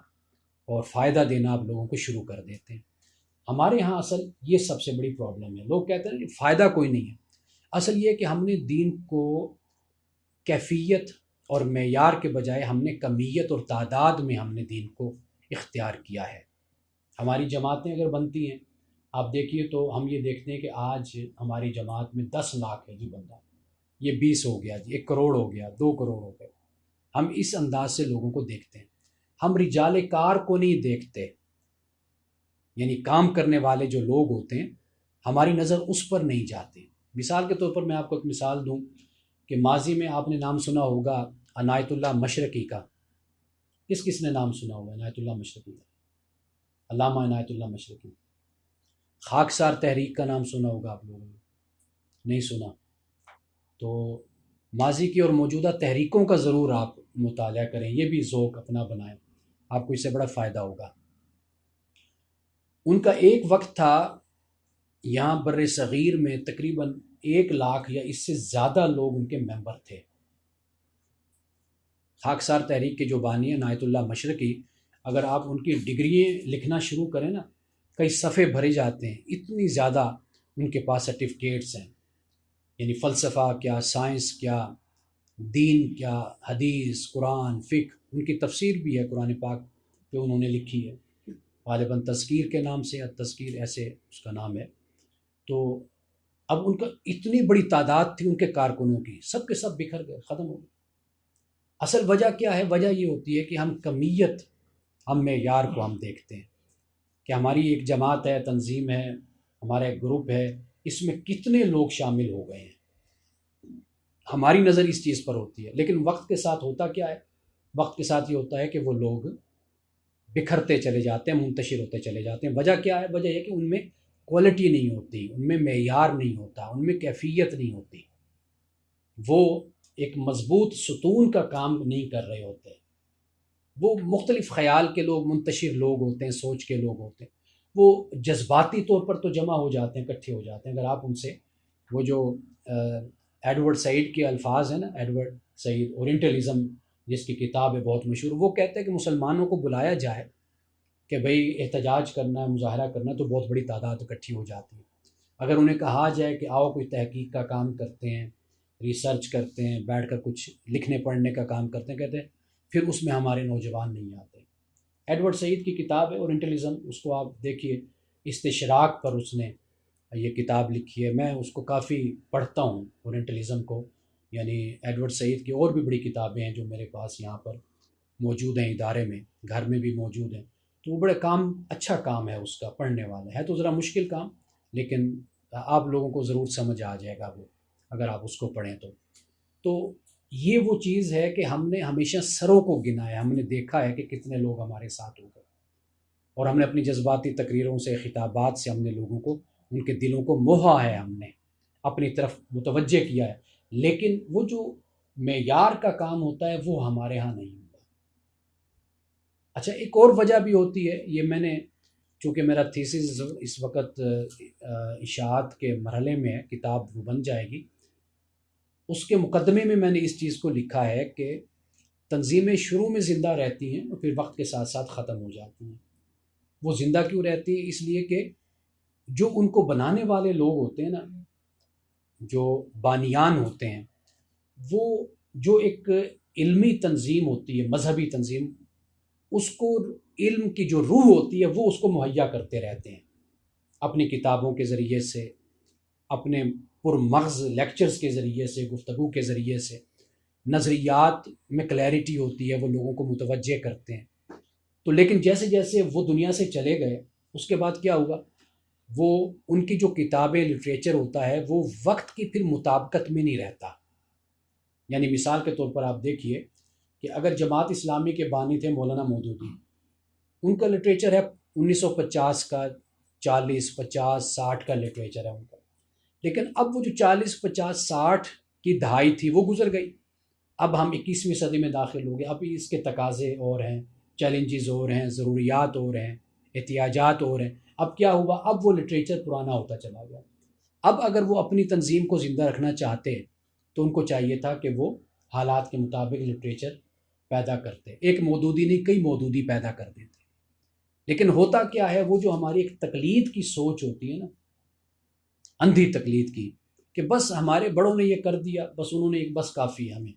اور فائدہ دینا آپ لوگوں کو شروع کر دیتے ہیں۔ ہمارے ہاں اصل یہ سب سے بڑی پرابلم ہے، لوگ کہتے ہیں کہ فائدہ کوئی نہیں ہے، اصل یہ کہ ہم نے دین کو کیفیت اور معیار کے بجائے ہم نے کمیت اور تعداد میں ہم نے دین کو اختیار کیا ہے۔ ہماری جماعتیں اگر بنتی ہیں، آپ دیکھیے تو ہم یہ دیکھتے ہیں کہ آج ہماری جماعت میں 10 لاکھ ہے جی بندہ، یہ 20 ہو گیا جی، 1 کروڑ ہو گیا، 2 کروڑ ہو گئے، ہم اس انداز سے لوگوں کو دیکھتے ہیں، ہم رجال کار کو نہیں دیکھتے، یعنی کام کرنے والے جو لوگ ہوتے ہیں ہماری نظر اس پر نہیں جاتی۔ مثال کے طور پر میں آپ کو ایک مثال دوں کہ ماضی میں آپ نے نام سنا ہوگا عنایت اللہ مشرقی کا، کس کس نے نام سنا ہوگا عنایت اللہ مشرقی کا؟ علامہ عنایت اللہ مشرقی۔ خاکسار تحریک کا نام سنا ہوگا آپ لوگوں نے، نہیں سنا؟ تو ماضی کی اور موجودہ تحریکوں کا ضرور آپ مطالعہ کریں، یہ بھی ذوق اپنا بنائیں، آپ کو اس سے بڑا فائدہ ہوگا۔ ان کا ایک وقت تھا یہاں بر صغیر میں تقریباً 1 لاکھ یا اس سے زیادہ لوگ ان کے ممبر تھے۔ خاکسار تحریک کے جو بانی ہیں عنایت اللہ مشرقی، اگر آپ ان کی ڈگریاں لکھنا شروع کریں نا، کئی صفحے بھرے جاتے ہیں، اتنی زیادہ ان کے پاس سرٹیفکیٹس ہیں، یعنی فلسفہ کیا، سائنس کیا، دین کیا، حدیث، قرآن، فقہ، ان کی تفسیر بھی ہے قرآن پاک پہ انہوں نے لکھی ہے، غالباً تذکیر کے نام سے یا تذکیر ایسے اس کا نام ہے۔ تو اب ان کا اتنی بڑی تعداد تھی ان کے کارکنوں کی، سب کے سب بکھر گئے، ختم ہو گئے۔ اصل وجہ کیا ہے؟ وجہ یہ ہوتی ہے کہ ہم کمیت، ہم معیار کو ہم دیکھتے ہیں کہ ہماری ایک جماعت ہے، تنظیم ہے، ہمارا ایک گروپ ہے، اس میں کتنے لوگ شامل ہو گئے ہیں، ہماری نظر اس چیز پر ہوتی ہے۔ لیکن وقت کے ساتھ ہوتا کیا ہے؟ وقت کے ساتھ یہ ہوتا ہے کہ وہ لوگ بکھرتے چلے جاتے ہیں، منتشر ہوتے چلے جاتے ہیں۔ وجہ کیا ہے؟ وجہ یہ کہ ان میں کوالٹی نہیں ہوتی، ان میں معیار نہیں ہوتا، ان میں کیفیت نہیں ہوتی، وہ ایک مضبوط ستون کا کام نہیں کر رہے ہوتے، وہ مختلف خیال کے لوگ، منتشر لوگ ہوتے ہیں، سوچ کے لوگ ہوتے ہیں، وہ جذباتی طور پر تو جمع ہو جاتے ہیں، اکٹھے ہو جاتے ہیں۔ اگر آپ ان سے وہ جو ایڈورڈ سعید کے الفاظ ہیں نا، ایڈورڈ سعید اورینٹلزم جس کی کتاب ہے بہت مشہور، وہ کہتے ہیں کہ مسلمانوں کو بلایا جائے کہ بھئی احتجاج کرنا ہے، مظاہرہ کرنا ہے، تو بہت بڑی تعداد اکٹھی ہو جاتی ہے۔ اگر انہیں کہا جائے کہ آؤ کوئی تحقیق کا کام کرتے ہیں، ریسرچ کرتے ہیں، بیٹھ کر کچھ لکھنے پڑھنے کا کام کرتے ہیں، کہتے ہیں پھر اس میں ہمارے نوجوان نہیں آتے۔ ایڈورڈ سعید کی کتاب ہے اورینٹلزم، اس کو آپ دیکھیے، استشراق پر اس نے یہ کتاب لکھی ہے، میں اس کو کافی پڑھتا ہوں اورینٹلزم کو، یعنی ایڈورڈ سعید کی اور بھی بڑی کتابیں ہیں جو میرے پاس یہاں پر موجود ہیں ادارے میں، گھر میں بھی موجود ہیں، تو وہ بڑے کام، اچھا کام ہے اس کا، پڑھنے والا ہے، تو ذرا مشکل کام، لیکن آپ لوگوں کو ضرور سمجھ آ جائے گا وہ اگر آپ اس کو پڑھیں تو یہ وہ چیز ہے کہ ہم نے ہمیشہ سروں کو گنا ہے، ہم نے دیکھا ہے کہ کتنے لوگ ہمارے ساتھ ہو گئے، اور ہم نے اپنی جذباتی تقریروں سے، خطابات سے ہم نے لوگوں کو، ان کے دلوں کو موہا ہے، ہم نے اپنی طرف متوجہ کیا ہے، لیکن وہ جو معیار کا کام ہوتا ہے وہ ہمارے ہاں نہیں ہوتا۔ اچھا، ایک اور وجہ بھی ہوتی ہے، یہ میں نے، چونکہ میرا تھیسس اس وقت اشاعت کے مرحلے میں ہے، کتاب وہ بن جائے گی، اس کے مقدمے میں میں نے اس چیز کو لکھا ہے کہ تنظیمیں شروع میں زندہ رہتی ہیں اور پھر وقت کے ساتھ ساتھ ختم ہو جاتی ہیں۔ وہ زندہ کیوں رہتی ہیں؟ اس لیے کہ جو ان کو بنانے والے لوگ ہوتے ہیں نا، جو بانیان ہوتے ہیں، وہ جو ایک علمی تنظیم ہوتی ہے، مذہبی تنظیم، اس کو علم کی جو روح ہوتی ہے وہ اس کو مہیا کرتے رہتے ہیں، اپنی کتابوں کے ذریعے سے، اپنے پرمغز لیکچرز کے ذریعے سے، گفتگو کے ذریعے سے، نظریات میں کلیئرٹی ہوتی ہے، وہ لوگوں کو متوجہ کرتے ہیں۔ تو لیکن جیسے جیسے وہ دنیا سے چلے گئے، اس کے بعد کیا ہوا؟ وہ ان کی جو کتابیں، لٹریچر ہوتا ہے، وہ وقت کی پھر مطابقت میں نہیں رہتا۔ یعنی مثال کے طور پر آپ دیکھیے کہ اگر جماعت اسلامی کے بانی تھے مولانا مودودی، ان کا لٹریچر ہے 1950 کا، 40 50 60 کا لٹریچر ہے ان کا، لیکن اب وہ جو 40 50 60 کی دہائی تھی وہ گزر گئی، اب ہم 21ویں صدی میں داخل ہو گئے، اب اس کے تقاضے اور ہیں، چیلنجز اور ہیں، ضروریات اور ہیں، احتیاجات اور ہیں۔ اب کیا ہوا؟ اب وہ لٹریچر پرانا ہوتا چلا گیا۔ اب اگر وہ اپنی تنظیم کو زندہ رکھنا چاہتے تو ان کو چاہیے تھا کہ وہ حالات کے مطابق لٹریچر پیدا کرتے، ایک مودودی نہیں کئی مودودی پیدا کر دیتے۔ لیکن ہوتا کیا ہے، وہ جو ہماری ایک تقلید کی سوچ ہوتی ہے نا، اندھی تقلید کی، کہ بس ہمارے بڑوں نے یہ کر دیا، بس انہوں نے ایک بس کافی ہے ہمیں،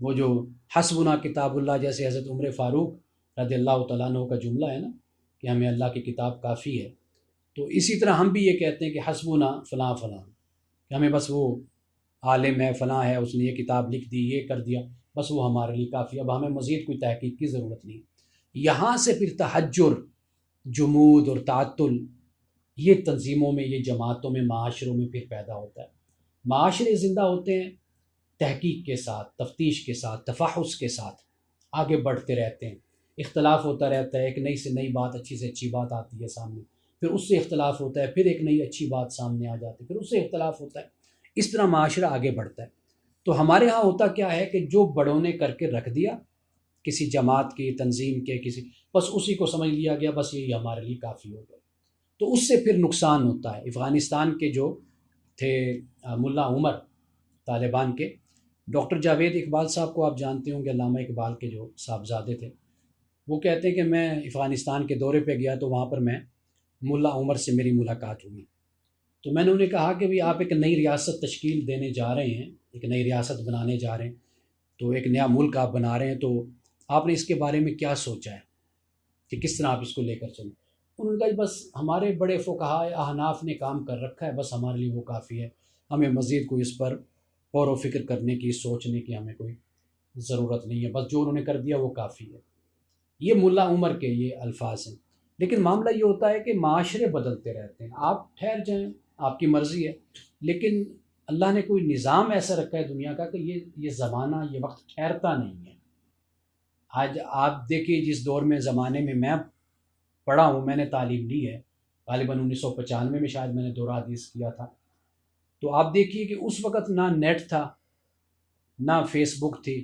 وہ جو حسبنا کتاب اللہ، جیسے حضرت عمر فاروق رضی اللہ تعالیٰ عنہ کا جملہ ہے نا کہ ہمیں اللہ کی کتاب کافی ہے، تو اسی طرح ہم بھی یہ کہتے ہیں کہ حسبنا فلاں فلاں، کہ ہمیں بس وہ عالم ہے، فلاں ہے، اس نے یہ کتاب لکھ دی، یہ کر دیا، بس وہ ہمارے لیے کافی، اب ہمیں مزید کوئی تحقیق کی ضرورت نہیں۔ یہاں سے پھر تحجر، جمود اور تعطل، یہ تنظیموں میں، یہ جماعتوں میں، معاشروں میں پھر پیدا ہوتا ہے۔ معاشرے زندہ ہوتے ہیں تحقیق کے ساتھ، تفتیش کے ساتھ، تفحص کے ساتھ آگے بڑھتے رہتے ہیں، اختلاف ہوتا رہتا ہے، ایک نئی سے نئی بات، اچھی سے اچھی بات آتی ہے سامنے، پھر اس سے اختلاف ہوتا ہے، پھر ایک نئی اچھی بات سامنے آ جاتی ہے، پھر اس سے اختلاف ہوتا ہے، اس طرح معاشرہ آگے بڑھتا ہے۔ تو ہمارے ہاں ہوتا کیا ہے کہ جو بڑوں نے کر کے رکھ دیا، کسی جماعت کی، تنظیم کے، کسی، بس اسی کو سمجھ لیا گیا، بس یہی ہمارے لیے کافی ہو گیا، تو اس سے پھر نقصان ہوتا ہے۔ افغانستان کے جو تھے ملا عمر، طالبان کے، ڈاکٹر جاوید اقبال صاحب کو آپ جانتے ہوں گے، علامہ اقبال کے جو صاحبزادے تھے، وہ کہتے ہیں کہ میں افغانستان کے دورے پہ گیا تو وہاں پر میں ملا عمر سے میری ملاقات ہوئی، تو میں نے انہیں کہا کہ بھی آپ ایک نئی ریاست تشکیل دینے جا رہے ہیں، ایک نئی ریاست بنانے جا رہے ہیں، تو ایک نیا ملک آپ بنا رہے ہیں، تو آپ نے اس کے بارے میں کیا سوچا ہے کہ کس طرح آپ اس کو لے کر چلیں؟ انہوں نے کہا بس ہمارے بڑے فقہائے احناف نے کام کر رکھا ہے، بس ہمارے لیے وہ کافی ہے، ہمیں مزید کوئی اس پر غور و فکر کرنے کی، سوچنے کی ہمیں کوئی ضرورت نہیں ہے، بس جو انہوں نے کر دیا وہ کافی ہے۔ یہ ملا عمر کے یہ الفاظ ہیں۔ لیکن معاملہ یہ ہوتا ہے کہ معاشرے بدلتے رہتے ہیں، آپ ٹھہر جائیں، آپ کی مرضی ہے، لیکن اللہ نے کوئی نظام ایسا رکھا ہے دنیا کا کہ یہ زمانہ، یہ وقت ٹھہرتا نہیں ہے۔ آج آپ دیکھیے جس دور میں، زمانے میں میں پڑھا ہوں، میں نے تعلیم لی ہے، غالباً 1995 میں شاید میں نے دورہ حدیث کیا تھا، تو آپ دیکھیے کہ اس وقت نہ نیٹ تھا، نہ فیس بک تھی،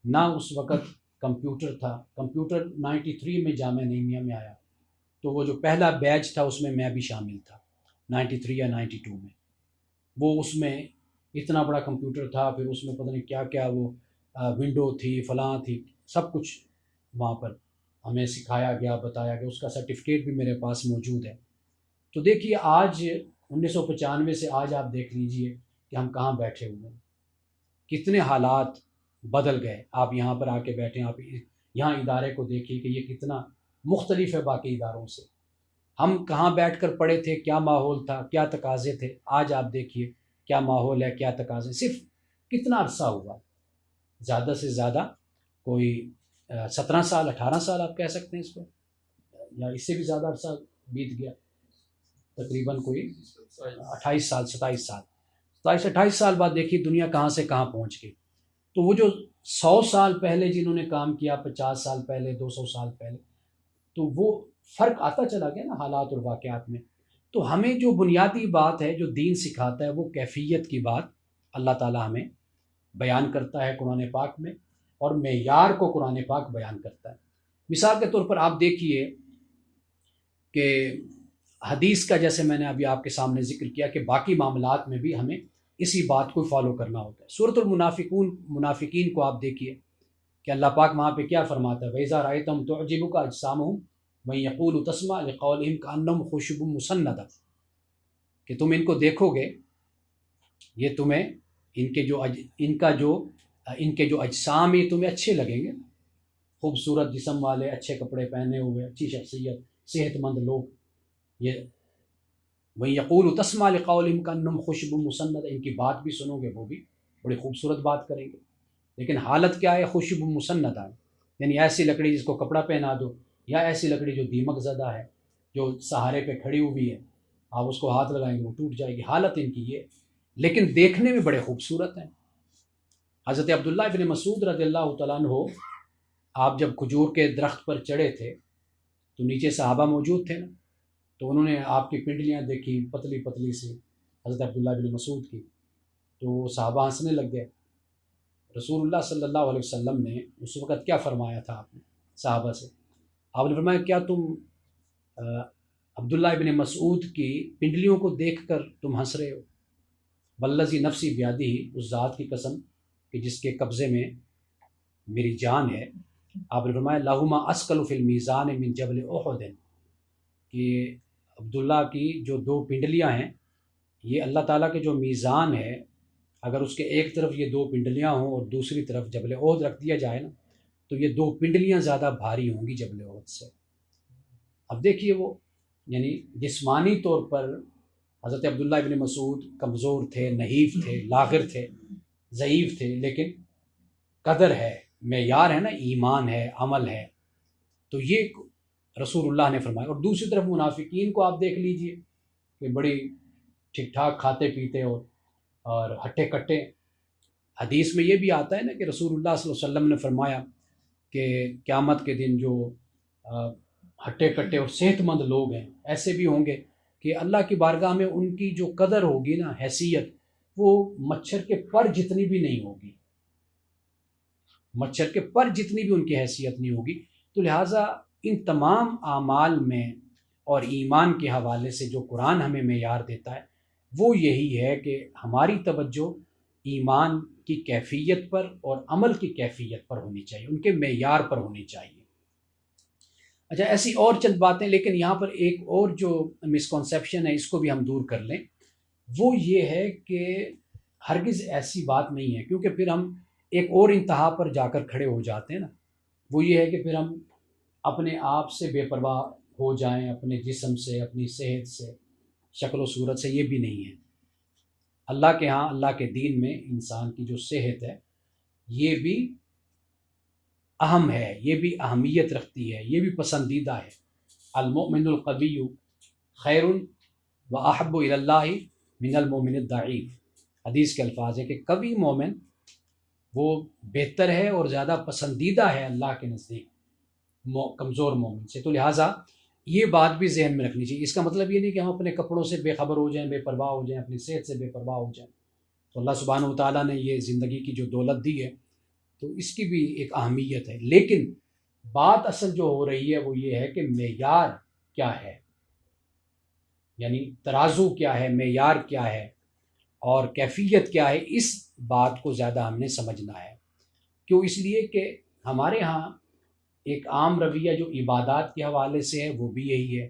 نہ اس وقت کمپیوٹر تھا۔ کمپیوٹر 93 میں جامعہ نعیمیہ میں آیا، تو وہ جو پہلا بیچ تھا اس میں میں بھی شامل تھا، 93 یا 92 میں۔ وہ اس میں اتنا بڑا کمپیوٹر تھا، پھر اس میں پتہ نہیں کیا کیا، وہ ونڈو تھی، فلاں تھی، سب کچھ وہاں پر ہمیں سکھایا گیا، بتایا گیا، اس کا سرٹیفکیٹ بھی میرے پاس موجود ہے۔ تو دیکھیے آج 1995 سے آج آپ دیکھ لیجئے کہ ہم کہاں بیٹھے ہوئے ہیں، کتنے حالات بدل گئے۔ آپ یہاں پر آ کے بیٹھیں، آپ یہاں ادارے کو دیکھیے کہ یہ کتنا مختلف ہے باقی اداروں سے۔ ہم کہاں بیٹھ کر پڑھے تھے، کیا ماحول تھا، کیا تقاضے تھے، آج آپ دیکھیے کیا ماحول ہے، کیا تقاضے۔ صرف کتنا عرصہ ہوا؟ زیادہ سے زیادہ کوئی 17 سال، 18 سال آپ کہہ سکتے ہیں اس کو، یا اس سے بھی زیادہ عرصہ بیت گیا، تقریباً کوئی 28 سال، 27 سال، 27 28 سال بعد دیکھیے دنیا کہاں سے کہاں پہنچ گئی۔ تو وہ جو 100 سال پہلے جنہوں نے کام کیا، 50 سال پہلے، 200 سال پہلے، تو وہ فرق آتا چلا گیا نا حالات اور واقعات میں۔ تو ہمیں جو بنیادی بات ہے جو دین سکھاتا ہے وہ کیفیت کی بات اللہ تعالیٰ ہمیں بیان کرتا ہے قرآن پاک میں، اور معیار کو قرآن پاک بیان کرتا ہے۔ مثال کے طور پر آپ دیکھیے کہ حدیث کا جیسے میں نے ابھی آپ کے سامنے ذکر کیا کہ باقی معاملات میں بھی ہمیں اسی بات کو فالو کرنا ہوتا ہے۔ سورۃ المنافقون، منافقین کو آپ دیکھیے کہ اللہ پاک وہاں پہ کیا فرماتا ہے، وَإِذَا رَأَيْتَهُمْ تُعْجِبُكَ أَجْسَامُهُمْ وَإِن يَقُولُوا تَسْمَعْ لِقَوْلِهِمْ كَأَنَّهُمْ خُشُبٌ مُّسَنَّدَةٌ، کہ تم ان کو دیکھو گے، یہ تمہیں ان کے جو اجسام یہ تمہیں اچھے لگیں گے، خوبصورت جسم والے، اچھے کپڑے پہنے ہوئے، اچھی شخصیت، صحت مند لوگ، یہ وہی یقول تسمع لقولہم کأنہم خشب مسندہ، ان کی بات بھی سنو گے وہ بھی بڑی خوبصورت بات کریں گے، لیکن حالت کیا ہے، خشب مسندہ ہے، یعنی ایسی لکڑی جس کو کپڑا پہنا دو، یا ایسی لکڑی جو دیمک زدہ ہے، جو سہارے پہ کھڑی ہوئی ہے، آپ اس کو ہاتھ لگائیں گے وہ ٹوٹ جائے گی، حالت ان کی یہ، لیکن دیکھنے میں بڑے خوبصورت ہیں۔ حضرت عبداللہ ابن مسعود رضی اللہ تعالیٰ عنہ، آپ جب کھجور کے درخت پر چڑھے تھے تو نیچے صحابہ موجود تھے نا، تو انہوں نے آپ کی پنڈلیاں دیکھی پتلی پتلی سی حضرت عبداللہ بن مسعود کی، تو صحابہ ہنسنے لگ گئے۔ رسول اللہ صلی اللہ علیہ وسلم نے اس وقت کیا فرمایا تھا آپ نے صحابہ سے؟ آپ نے فرمایا کیا تم عبداللہ بن مسعود کی پنڈلیوں کو دیکھ کر تم ہنس رہے ہو؟ والذی نفسی بیدہ، اس ذات کی قسم کہ جس کے قبضے میں میری جان ہے، آپ نے فرمایا لہما اسقل فی المیزان من جبل احد، کہ عبداللہ کی جو دو پنڈلیاں ہیں یہ اللہ تعالیٰ کے جو میزان ہے، اگر اس کے ایک طرف یہ دو پنڈلیاں ہوں اور دوسری طرف جبل احد رکھ دیا جائے نا، تو یہ دو پنڈلیاں زیادہ بھاری ہوں گی جبل احد سے۔ اب دیکھیے وہ یعنی جسمانی طور پر حضرت عبداللہ ابن مسعود کمزور تھے، نحیف تھے، لاغر تھے، ضعیف تھے، لیکن قدر ہے، معیار ہے نا، ایمان ہے، عمل ہے، تو یہ رسول اللہ نے فرمایا۔ اور دوسری طرف منافقین کو آپ دیکھ لیجئے کہ بڑی ٹھیک ٹھاک کھاتے پیتے اور ہٹے کٹے۔ حدیث میں یہ بھی آتا ہے نا کہ رسول اللہ صلی اللہ علیہ وسلم نے فرمایا کہ قیامت کے دن جو ہٹے کٹے اور صحت مند لوگ ہیں ایسے بھی ہوں گے کہ اللہ کی بارگاہ میں ان کی جو قدر ہوگی نا، حیثیت، وہ مچھر کے پر جتنی بھی نہیں ہوگی، مچھر کے پر جتنی بھی ان کی حیثیت نہیں ہوگی۔ تو لہٰذا ان تمام اعمال میں اور ایمان کے حوالے سے جو قرآن ہمیں معیار دیتا ہے وہ یہی ہے کہ ہماری توجہ ایمان کی کیفیت پر اور عمل کی کیفیت پر ہونی چاہیے، ان کے معیار پر ہونی چاہیے۔ اچھا، ایسی اور چند باتیں، لیکن یہاں پر ایک اور جو مسکنسیپشن ہے اس کو بھی ہم دور کر لیں، وہ یہ ہے کہ ہرگز ایسی بات نہیں ہے، کیونکہ پھر ہم ایک اور انتہا پر جا کر کھڑے ہو جاتے ہیں نا، وہ یہ ہے کہ پھر ہم اپنے آپ سے بے پرواہ ہو جائیں، اپنے جسم سے، اپنی صحت سے، شکل و صورت سے۔ یہ بھی نہیں ہے۔ اللہ کے ہاں، اللہ کے دین میں انسان کی جو صحت ہے یہ بھی اہم ہے، یہ بھی اہمیت رکھتی ہے، یہ بھی پسندیدہ ہے۔ المؤمن القوی خیر و احب الی اللہ من المؤمن الضعیف، حدیث کے الفاظ ہے کہ قوی مومن وہ بہتر ہے اور زیادہ پسندیدہ ہے اللہ کے نزدیک کمزور مومن سے۔ تو لہٰذا یہ بات بھی ذہن میں رکھنی چاہیے۔ اس کا مطلب یہ نہیں کہ ہم اپنے کپڑوں سے بے خبر ہو جائیں، بے پرواہ ہو جائیں، اپنی صحت سے بے پرواہ ہو جائیں۔ تو اللہ سبحانہ و تعالیٰ نے یہ زندگی کی جو دولت دی ہے تو اس کی بھی ایک اہمیت ہے، لیکن بات اصل جو ہو رہی ہے وہ یہ ہے کہ معیار کیا ہے، یعنی ترازو کیا ہے، معیار کیا ہے اور کیفیت کیا ہے، اس بات کو زیادہ ہم نے سمجھنا ہے۔ کیوں؟ اس لیے کہ ہمارے ہاں ایک عام رویہ جو عبادات کے حوالے سے ہے وہ بھی یہی ہے،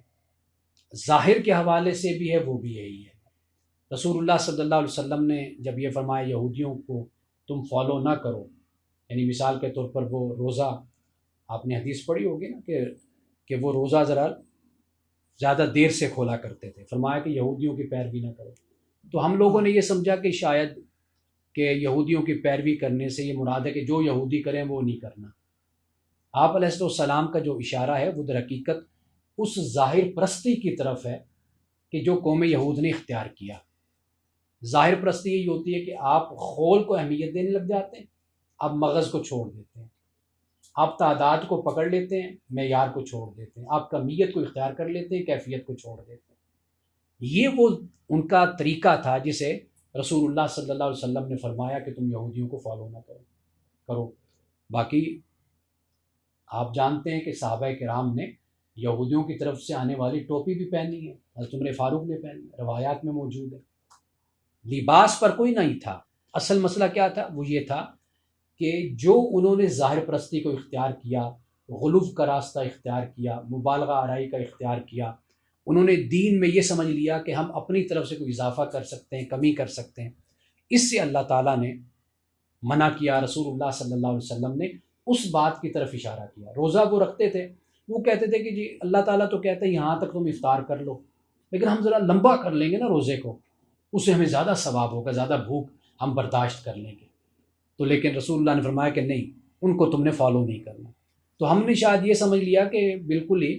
ظاہر کے حوالے سے بھی ہے وہ بھی یہی ہے۔ رسول اللہ صلی اللہ علیہ وسلم نے جب یہ فرمایا یہودیوں کو تم فالو نہ کرو، یعنی مثال کے طور پر وہ روزہ، آپ نے حدیث پڑھی ہوگی نا کہ وہ روزہ ذرا زیادہ دیر سے کھولا کرتے تھے، فرمایا کہ یہودیوں کی پیروی نہ کرو۔ تو ہم لوگوں نے یہ سمجھا کہ شاید کہ یہودیوں کی پیروی کرنے سے یہ مراد ہے کہ جو یہودی کریں وہ نہیں کرنا۔ آپ علیہ السلام کا جو اشارہ ہے وہ در حقیقت اس ظاہر پرستی کی طرف ہے کہ جو قوم یہود نے اختیار کیا۔ ظاہر پرستی یہی ہوتی ہے کہ آپ خول کو اہمیت دینے لگ جاتے ہیں، آپ مغز کو چھوڑ دیتے ہیں، آپ تعداد کو پکڑ لیتے ہیں، معیار کو چھوڑ دیتے ہیں، آپ کمیت کو اختیار کر لیتے ہیں، کیفیت کو چھوڑ دیتے ہیں۔ یہ وہ ان کا طریقہ تھا جسے رسول اللہ صلی اللہ علیہ وسلم نے فرمایا کہ تم یہودیوں کو فالو نہ کرو۔ باقی آپ جانتے ہیں کہ صحابہ کرام نے یہودیوں کی طرف سے آنے والی ٹوپی بھی پہنی ہے، حضرت عمر فاروق نے پہنی ہے، روایات میں موجود ہے۔ لباس پر کوئی نہیں تھا، اصل مسئلہ کیا تھا؟ وہ یہ تھا کہ جو انہوں نے ظاہر پرستی کو اختیار کیا، غلو کا راستہ اختیار کیا، مبالغہ آرائی کا اختیار کیا، انہوں نے دین میں یہ سمجھ لیا کہ ہم اپنی طرف سے کوئی اضافہ کر سکتے ہیں، کمی کر سکتے ہیں۔ اس سے اللہ تعالیٰ نے منع کیا، رسول اللہ صلی اللہ علیہ وسلم نے اس بات کی طرف اشارہ کیا۔ روزہ وہ رکھتے تھے، وہ کہتے تھے کہ جی اللہ تعالیٰ تو کہتے ہیں یہاں تک تم افطار کر لو، لیکن ہم ذرا لمبا کر لیں گے نا روزے کو، اس سے ہمیں زیادہ ثواب ہوگا، زیادہ بھوک ہم برداشت کر لیں گے۔ تو لیکن رسول اللہ نے فرمایا کہ نہیں، ان کو تم نے فالو نہیں کرنا۔ تو ہم نے شاید یہ سمجھ لیا کہ بالکل ہی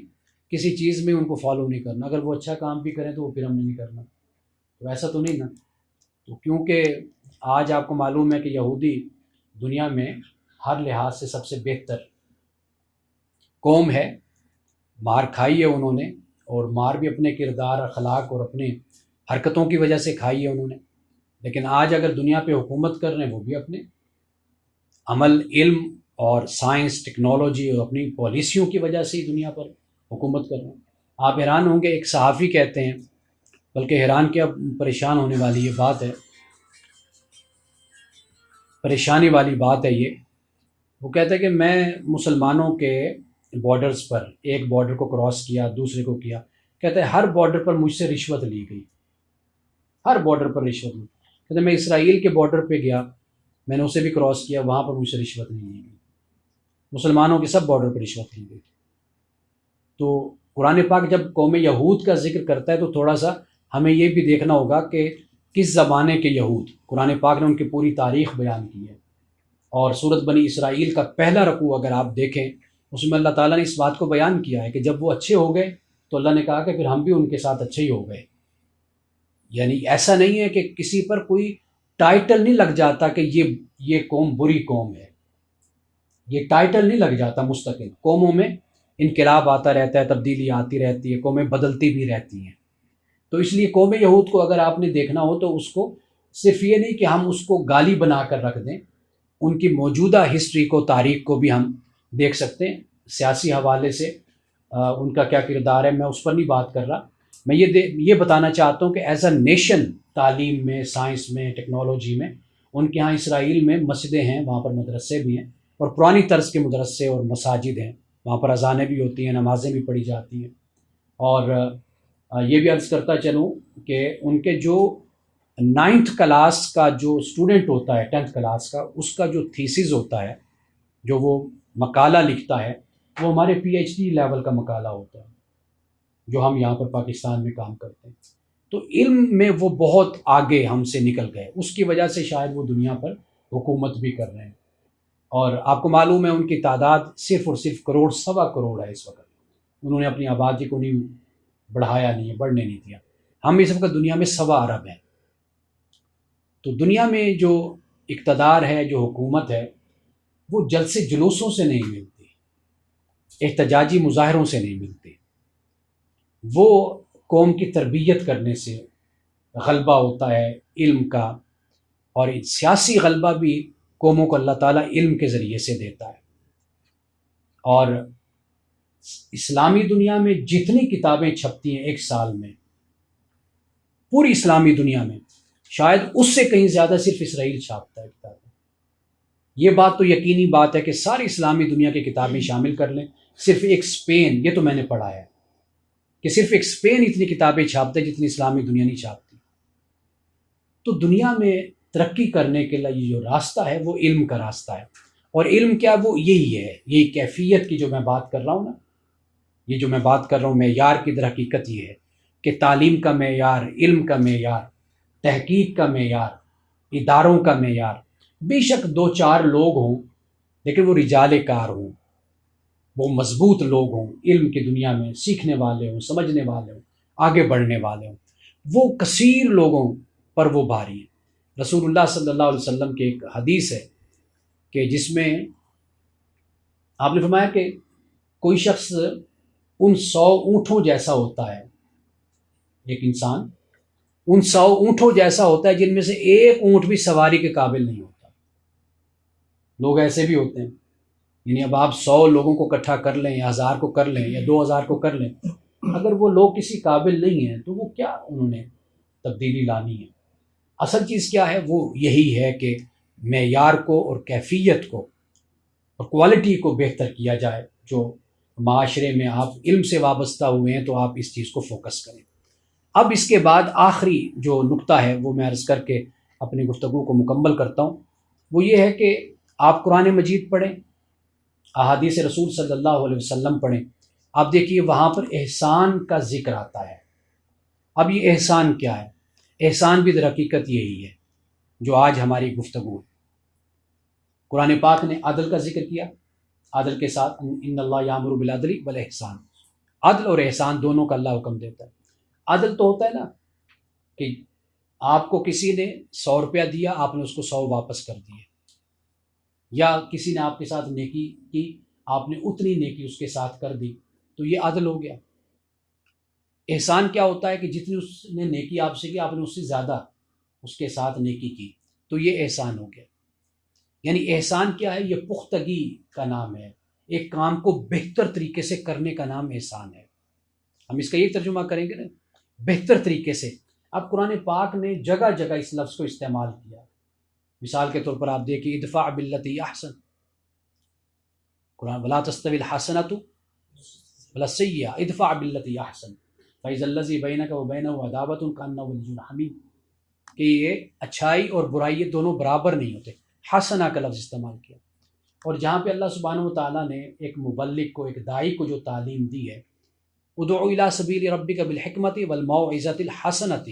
کسی چیز میں ان کو فالو نہیں کرنا، اگر وہ اچھا کام بھی کریں تو وہ پھر ہم نے نہیں کرنا، تو ایسا تو نہیں نا۔ تو کیونکہ آج آپ کو معلوم ہے کہ یہودی دنیا میں ہر لحاظ سے سب سے بہتر قوم ہے، مار کھائی ہے انہوں نے، اور مار بھی اپنے کردار، اخلاق اور اپنے حرکتوں کی وجہ سے کھائی ہے انہوں نے۔ لیکن آج اگر دنیا پہ حکومت کر رہے ہیں وہ بھی اپنے عمل، علم اور سائنس، ٹیکنالوجی اور اپنی پالیسیوں کی وجہ سے ہی دنیا پر حکومت کر رہے ہیں۔ آپ حیران ہوں گے، ایک صحافی کہتے ہیں، بلکہ حیران کیا پریشان ہونے والی یہ بات ہے، پریشانی والی بات ہے یہ، وہ کہتے ہیں کہ میں مسلمانوں کے بارڈرز پر ایک بارڈر کو کراس کیا، دوسرے کو کیا، کہتے ہیں ہر بارڈر پر مجھ سے رشوت لی گئی، ہر بارڈر پر رشوت لی۔ کہتے ہیں میں اسرائیل کے بارڈر پہ گیا، میں نے اسے بھی کراس کیا، وہاں پر مجھ سے رشوت نہیں لی گئی، مسلمانوں کے سب بارڈر پر رشوت لی گئی۔ تو قرآن پاک جب قوم یہود کا ذکر کرتا ہے تو تھوڑا سا ہمیں یہ بھی دیکھنا ہوگا کہ کس زمانے کے یہود، قرآن پاک نے ان کی پوری تاریخ بیان کی ہے، اور سورۃ بنی اسرائیل کا پہلا رکوع اگر آپ دیکھیں اس میں اللہ تعالیٰ نے اس بات کو بیان کیا ہے کہ جب وہ اچھے ہو گئے تو اللہ نے کہا کہ پھر ہم بھی ان کے ساتھ اچھے ہی ہو گئے۔ یعنی ایسا نہیں ہے کہ کسی پر کوئی ٹائٹل نہیں لگ جاتا کہ یہ قوم بری قوم ہے، یہ ٹائٹل نہیں لگ جاتا۔ مستقل قوموں میں انقلاب آتا رہتا ہے، تبدیلی آتی رہتی ہے، قومیں بدلتی بھی رہتی ہیں۔ تو اس لیے قوم یہود کو اگر آپ نے دیکھنا ہو تو اس کو صرف یہ نہیں کہ ہم اس کو گالی بنا کر رکھ دیں، ان کی موجودہ ہسٹری کو، تاریخ کو بھی ہم دیکھ سکتے ہیں سیاسی حوالے سے، ان کا کیا کردار ہے، میں اس پر نہیں بات کر رہا۔ میں یہ بتانا چاہتا ہوں کہ ایز اے نیشن، تعلیم میں، سائنس میں، ٹیکنالوجی میں، ان کے ہاں اسرائیل میں مسجدیں ہیں، وہاں پر مدرسے بھی ہیں، اور پرانی طرز کے مدرسے اور مساجد ہیں، وہاں پر اذانیں بھی ہوتی ہیں، نمازیں بھی پڑھی جاتی ہیں۔ اور یہ بھی عرض کرتا چلوں کہ ان کے جو 9th کلاس کا جو اسٹوڈنٹ ہوتا ہے، 10th کلاس کا، اس کا جو تھیسز ہوتا ہے، جو وہ مقالہ لکھتا ہے، وہ ہمارے PhD لیول کا مقالہ ہوتا ہے جو ہم یہاں پر پاکستان میں کام کرتے ہیں۔ تو علم میں وہ بہت آگے ہم سے نکل گئے، اس کی وجہ سے شاید وہ دنیا پر حکومت بھی کر رہے ہیں۔ اور آپ کو معلوم ہے ان کی تعداد صرف اور صرف کروڑ، سوا کروڑ ہے اس وقت۔ انہوں نے اپنی آبادی کو نہیں بڑھایا، نہیں ہے، بڑھنے نہیں دیا۔ ہم اس وقت دنیا میں 1.25 ارب ہیں۔ تو دنیا میں جو اقتدار ہے، جو حکومت ہے، وہ جلسے جلوسوں سے نہیں ملتی، احتجاجی مظاہروں سے نہیں ملتی، وہ قوم کی تربیت کرنے سے غلبہ ہوتا ہے، علم کا۔ اور سیاسی غلبہ بھی قوموں کو اللہ تعالیٰ علم کے ذریعے سے دیتا ہے۔ اور اسلامی دنیا میں جتنی کتابیں چھپتی ہیں ایک سال میں، پوری اسلامی دنیا میں، شاید اس سے کہیں زیادہ صرف اسرائیل چھاپتا ہے کتابیں۔ یہ بات تو یقینی بات ہے کہ ساری اسلامی دنیا کی کتابیں شامل کر لیں، صرف ایک اسپین، یہ تو میں نے پڑھا ہے کہ صرف ایک اسپین اتنی کتابیں چھاپتے جتنی اسلامی دنیا نہیں چھاپتی۔ تو دنیا میں ترقی کرنے کے لیے جو راستہ ہے وہ علم کا راستہ ہے۔ اور علم کیا؟ وہ یہی ہے، یہی کیفیت کی جو میں بات کر رہا ہوں نا، یہ جو میں بات کر رہا ہوں معیار کی در حقیقت یہ ہے کہ تعلیم کا معیار، علم کا معیار، تحقیق کا معیار، اداروں کا معیار، بے شک 2-4 لوگ ہوں لیکن وہ رجال کار ہوں، وہ مضبوط لوگ ہوں، علم کی دنیا میں سیکھنے والے ہوں، سمجھنے والے ہوں، آگے بڑھنے والے ہوں، وہ کثیر لوگوں پر وہ بھاری ہیں۔ رسول اللہ صلی اللہ علیہ وسلم کی ایک حدیث ہے کہ جس میں آپ نے فرمایا کہ کوئی شخص ان 100 اونٹوں جیسا ہوتا ہے، ایک انسان ان 100 اونٹوں جیسا ہوتا ہے جن میں سے ایک اونٹ بھی سواری کے قابل نہیں ہوتا۔ لوگ ایسے بھی ہوتے ہیں، یعنی اب آپ 100 لوگوں کو اکٹھا کر لیں یا 1000 کو کر لیں یا 2000 کو کر لیں، اگر وہ لوگ کسی قابل نہیں ہیں تو وہ کیا انہوں نے تبدیلی لانی ہے؟ اصل چیز کیا ہے؟ وہ یہی ہے کہ معیار کو اور کیفیت کو اور کوالٹی کو بہتر کیا جائے۔ جو معاشرے میں آپ علم سے وابستہ ہوئے ہیں تو آپ اس چیز کو فوکس کریں۔ اب اس کے بعد آخری جو نقطہ ہے وہ میں عرض کر کے اپنی گفتگو کو مکمل کرتا ہوں، وہ یہ ہے کہ آپ قرآن مجید پڑھیں، احادیث رسول صلی اللہ علیہ وسلم پڑھیں۔ آپ دیکھیے وہاں پر احسان کا ذکر آتا ہے۔ اب یہ احسان کیا ہے؟ احسان بھی در حقیقت یہی ہے جو آج ہماری گفتگو ہے۔ قرآن پاک نے عدل کا ذکر کیا، عدل کے ساتھ ان اللہ یامر بالعدل والاحسان، عدل اور احسان دونوں کا اللہ حکم دیتا ہے۔ عدل تو ہوتا ہے نا کہ آپ کو کسی نے 100 روپیہ دیا، آپ نے اس کو 100 واپس کر دیے، یا کسی نے آپ کے ساتھ نیکی کی، آپ نے اتنی نیکی اس کے ساتھ کر دی، تو یہ عدل ہو گیا۔ احسان کیا ہوتا ہے کہ جتنی اس نے نیکی آپ سے کی، آپ نے اس سے زیادہ اس کے ساتھ نیکی کی، تو یہ احسان ہو گیا۔ یعنی احسان کیا ہے؟ یہ پختگی کا نام ہے، ایک کام کو بہتر طریقے سے کرنے کا نام احسان ہے۔ ہم اس کا یہ ترجمہ کریں گے نا، بہتر طریقے سے۔ اب قرآن پاک نے جگہ جگہ اس لفظ کو استعمال کیا۔ مثال کے طور پر آپ دیکھیں ادفع باللتی احسن، قرآن ولا تستوی الحسنۃ ولا السیئۃ ادفع باللتی احسن فاذا الذی بینک وبینہ عداوۃ کانہ ولی حمیم، کہ یہ اچھائی اور برائی یہ دونوں برابر نہیں ہوتے، حسنہ کا لفظ استعمال کیا۔ اور جہاں پہ اللہ سبحانہ و تعالیٰ نے ایک مبلغ کو، ایک داعی کو جو تعلیم دی ہے، ادعو الی سبیل ربک بالحکمۃ والموعظۃ الحسنۃ،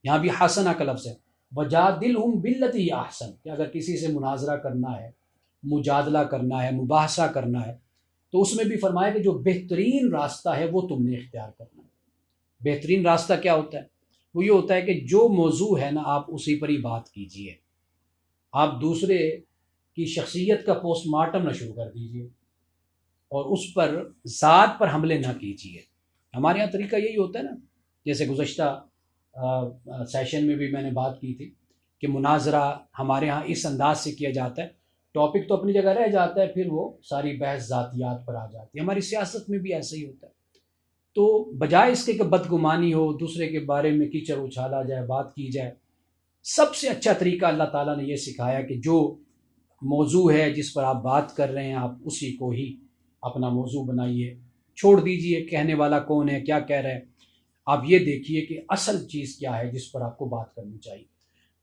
یہاں بھی حسنہ کا لفظ ہے۔ وجادلہم باللتی احسن، کہ اگر کسی سے مناظرہ کرنا ہے، مجادلہ کرنا ہے، مباحثہ کرنا ہے، تو اس میں بھی فرمایا کہ جو بہترین راستہ ہے وہ تم نے اختیار کرنا ہے۔ بہترین راستہ کیا ہوتا ہے؟ وہ یہ ہوتا ہے کہ جو موضوع ہے نا، آپ اسی پر ہی بات کیجئے، آپ دوسرے کی شخصیت کا پوسٹ مارٹم نہ شروع کر دیجئے اور اس پر ذات پر حملے نہ کیجئے۔ ہمارے یہاں طریقہ یہی ہوتا ہے نا، جیسے گزشتہ سیشن میں بھی میں نے بات کی تھی کہ مناظرہ ہمارے ہاں اس انداز سے کیا جاتا ہے، ٹاپک تو اپنی جگہ رہ جاتا ہے، پھر وہ ساری بحث ذاتیات پر آ جاتی ہے۔ ہماری سیاست میں بھی ایسا ہی ہوتا ہے۔ تو بجائے اس کے کہ بدگمانی ہو، دوسرے کے بارے میں کیچڑ اچھالا جائے، بات کی جائے، سب سے اچھا طریقہ اللہ تعالیٰ نے یہ سکھایا کہ جو موضوع ہے جس پر آپ بات کر رہے ہیں، آپ اسی کو ہی اپنا موضوع بنائیے، چھوڑ دیجئے کہنے والا کون ہے، کیا کہہ رہا ہے۔ آپ یہ دیکھیے کہ اصل چیز کیا ہے جس پر آپ کو بات کرنی چاہیے۔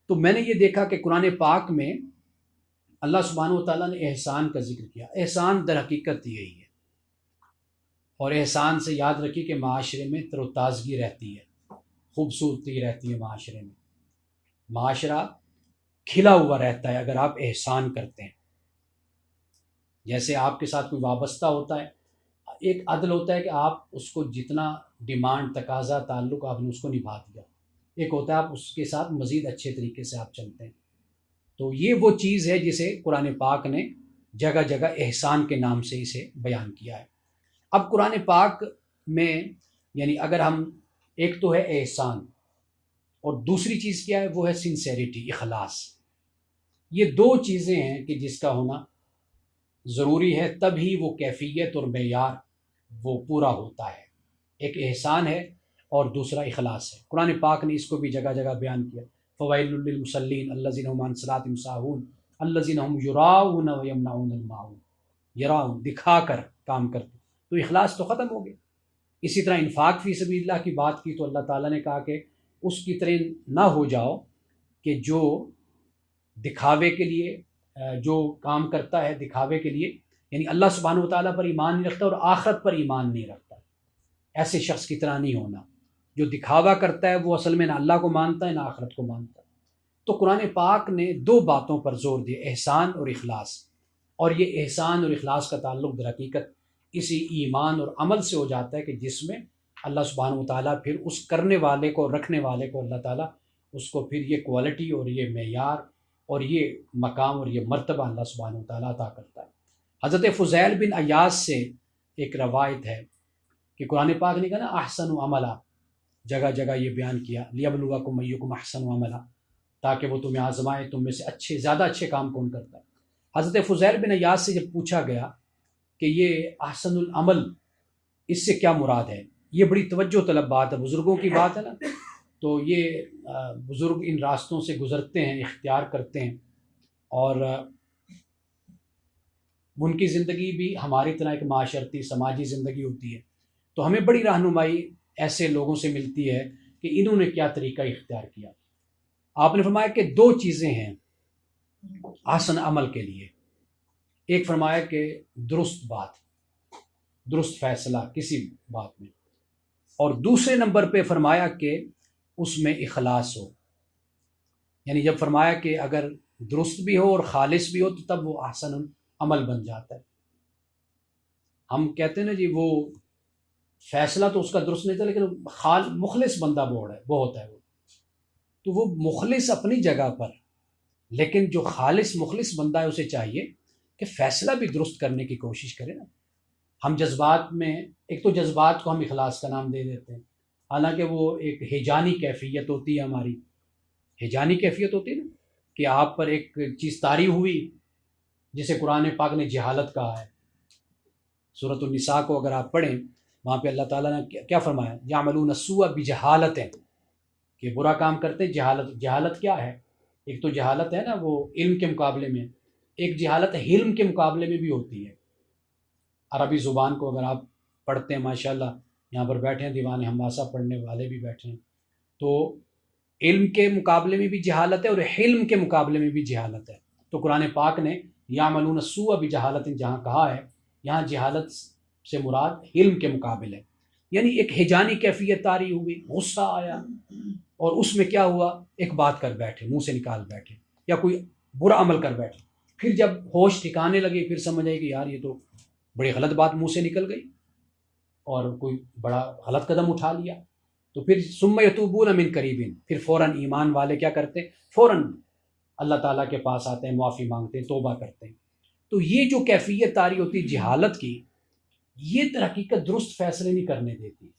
تو میں نے یہ دیکھا کہ قرآن پاک میں اللہ سبحانہ و تعالیٰ نے احسان کا ذکر کیا۔ احسان در حقیقت یہی ہے، اور احسان سے یاد رکھیے کہ معاشرے میں تر و تازگی رہتی ہے، خوبصورتی رہتی ہے معاشرے میں، معاشرہ کھلا ہوا رہتا ہے اگر آپ احسان کرتے ہیں۔ جیسے آپ کے ساتھ کوئی وابستہ ہوتا ہے، ایک عدل ہوتا ہے کہ آپ اس کو جتنا ڈیمانڈ، تقاضا، تعلق، آپ نے اس کو نبھا دیا۔ ایک ہوتا ہے آپ اس کے ساتھ مزید اچھے طریقے سے آپ چلتے ہیں۔ تو یہ وہ چیز ہے جسے قرآن پاک نے جگہ جگہ احسان کے نام سے اسے بیان کیا ہے۔ اب قرآن پاک میں یعنی اگر ہم، ایک تو ہے احسان اور دوسری چیز کیا ہے؟ وہ ہے سنسیریٹی، اخلاص۔ یہ دو چیزیں ہیں کہ جس کا ہونا ضروری ہے، تب ہی وہ کیفیت اور معیار وہ پورا ہوتا ہے۔ ایک احسان ہے اور دوسرا اخلاص ہے۔ قرآن پاک نے اس کو بھی جگہ جگہ بیان کیا، فویل للمصلین الذین هم عن صلاتهم ساہون الذین هم یراؤون ویمنعون الماعون، یراؤن دکھا کر کام کرتے، تو اخلاص تو ختم ہو گیا۔ اسی طرح انفاق فی سبیل اللہ کی بات کی تو اللہ تعالیٰ نے کہا کہ اس کی طرح نہ ہو جاؤ کہ جو دکھاوے کے لیے جو کام کرتا ہے، دکھاوے کے لیے، یعنی اللہ سبحانہ و تعالیٰ پر ایمان نہیں رکھتا اور آخرت پر ایمان نہیں رکھتا، ایسے شخص کی طرح نہیں ہونا۔ جو دکھاوا کرتا ہے وہ اصل میں نہ اللہ کو مانتا ہے نہ آخرت کو مانتا ہے۔ تو قرآن پاک نے دو باتوں پر زور دیا، احسان اور اخلاص، اور یہ احسان اور اخلاص کا تعلق در حقیقت اسی ایمان اور عمل سے ہو جاتا ہے کہ جس میں اللہ سبحانہ و تعالیٰ پھر اس کرنے والے کو، رکھنے والے کو، اللہ تعالیٰ اس کو پھر یہ کوالٹی اور یہ معیار اور یہ مقام اور یہ مرتبہ اللہ سبحانہ و تعالیٰ عطا کرتا ہے۔ حضرت فضیل بن عیاض سے ایک روایت ہے کہ قرآن پاک نے کہا نا احسن عملا، جگہ جگہ یہ بیان کیا لیبلوکم ایکم احسن عملا، تاکہ وہ تمہیں آزمائے تم میں سے زیادہ اچھے کام کون کرتا ہے۔ حضرت فضیل بن عیاض سے جب پوچھا گیا کہ یہ احسن العمل اس سے کیا مراد ہے، یہ بڑی توجہ طلب بات ہے، بزرگوں کی بات ہے نا، تو یہ بزرگ ان راستوں سے گزرتے ہیں، اختیار کرتے ہیں، اور ان کی زندگی بھی ہماری طرح ایک معاشرتی سماجی زندگی ہوتی ہے، تو ہمیں بڑی رہنمائی ایسے لوگوں سے ملتی ہے کہ انہوں نے کیا طریقہ اختیار کیا۔ آپ نے فرمایا کہ دو چیزیں ہیں حسن عمل کے لیے، ایک فرمایا کہ درست بات، درست فیصلہ کسی بات میں، اور دوسرے نمبر پہ فرمایا کہ اس میں اخلاص ہو، یعنی جب فرمایا کہ اگر درست بھی ہو اور خالص بھی ہو تو تب وہ احسن عمل بن جاتا ہے۔ ہم کہتے ہیں نا جی وہ فیصلہ تو اس کا درست نہیں تھا لیکن مخلص بندہ بہت ہے وہ، تو وہ مخلص اپنی جگہ پر، لیکن جو خالص مخلص بندہ ہے اسے چاہیے کہ فیصلہ بھی درست کرنے کی کوشش کرے نا۔ ہم جذبات میں، ایک تو جذبات کو ہم اخلاص کا نام دے دیتے ہیں، حالانکہ وہ ایک ہیجانی کیفیت ہوتی ہے، ہماری ہیجانی کیفیت ہوتی ہے نا، کہ آپ پر ایک چیز طاری ہوئی جسے قرآن پاک نے جہالت کہا ہے۔ سورۃ النساء کو اگر آپ پڑھیں، وہاں پہ اللہ تعالیٰ نے کیا فرمایا، یعملون السوء بجہالت، کہ برا کام کرتے ہیں جہالت۔ جہالت کیا ہے؟ ایک تو جہالت ہے نا وہ علم کے مقابلے میں، ایک جہالت حلم کے مقابلے میں بھی ہوتی ہے۔ عربی زبان کو اگر آپ پڑھتے ہیں، ماشاءاللہ یہاں پر بیٹھے ہیں دیوان حماسہ پڑھنے والے بھی بیٹھے ہیں، تو علم کے مقابلے میں بھی جہالت ہے اور حلم کے مقابلے میں بھی جہالت ہے۔ تو قرآن پاک نے یعملون السوء بجہالت جہاں کہا ہے، یہاں جہالت سے مراد علم کے مقابل ہے، یعنی ایک ہیجانی کیفیت طاری ہوئی، غصہ آیا، اور اس میں کیا ہوا، ایک بات کر بیٹھے، منہ سے نکال بیٹھے، یا کوئی برا عمل کر بیٹھے، پھر جب ہوش ٹھکانے لگے پھر سمجھ آئی کہ یار یہ تو بڑی غلط بات منہ سے نکل گئی اور کوئی بڑا غلط قدم اٹھا لیا، تو پھر ثم یتوبون من قریب، پھر فوراً ایمان والے کیا کرتے ہیں، فوراً اللہ تعالیٰ کے پاس آتے ہیں، معافی مانگتے ہیں، توبہ کرتے ہیں۔ تو یہ جو کیفیت طاری ہوتی ہے جہالت کی، یہ در حقیقت درست فیصلے نہیں کرنے دیتی۔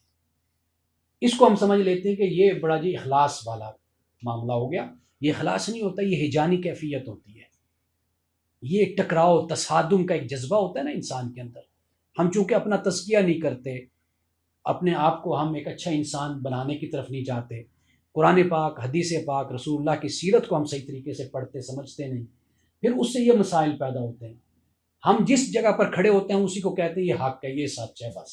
اس کو ہم سمجھ لیتے ہیں کہ یہ بڑا جی اخلاص والا معاملہ ہو گیا، یہ اخلاص نہیں ہوتا، یہ ہیجانی کیفیت ہوتی ہے، یہ ایک ٹکراؤ تصادم کا ایک جذبہ ہوتا ہے نا انسان کے اندر۔ ہم چونکہ اپنا تزکیہ نہیں کرتے، اپنے آپ کو ہم ایک اچھا انسان بنانے کی طرف نہیں جاتے، قرآن پاک، حدیث پاک، رسول اللہ کی سیرت کو ہم صحیح طریقے سے پڑھتے سمجھتے نہیں، پھر اس سے یہ مسائل پیدا ہوتے ہیں۔ ہم جس جگہ پر کھڑے ہوتے ہیں اسی کو کہتے ہیں یہ حق ہے، یہ سچ ہے، بس۔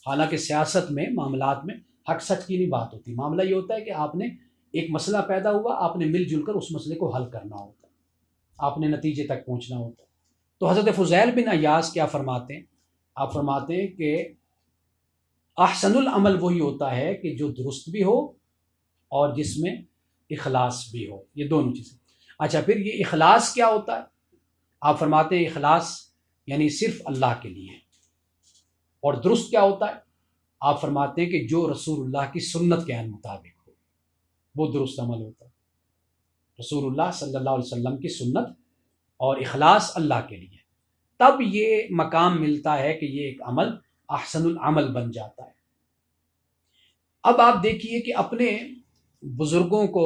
حالانکہ سیاست میں، معاملات میں حق سچ کی نہیں بات ہوتی، معاملہ یہ ہوتا ہے کہ آپ نے ایک مسئلہ پیدا ہوا، آپ نے مل جل کر اس مسئلے کو حل کرنا ہوتا ہے، آپ نے نتیجے تک پہنچنا ہوتا ہے۔ تو حضرت فضیل بن عیاض کیا فرماتے ہیں؟ آپ فرماتے ہیں کہ احسن العمل وہی ہوتا ہے کہ جو درست بھی ہو اور جس میں اخلاص بھی ہو، یہ دونوں چیزیں۔ اچھا، پھر یہ اخلاص کیا ہوتا ہے؟ آپ فرماتے ہیں اخلاص یعنی صرف اللہ کے لیے، اور درست کیا ہوتا ہے؟ آپ فرماتے ہیں کہ جو رسول اللہ کی سنت کے عین مطابق ہو، وہ درست عمل ہوتا ہے۔ رسول اللہ صلی اللہ علیہ وسلم کی سنت اور اخلاص اللہ کے لیے، تب یہ مقام ملتا ہے کہ یہ ایک عمل احسن العمل بن جاتا ہے۔ اب آپ دیکھیے کہ اپنے بزرگوں کو،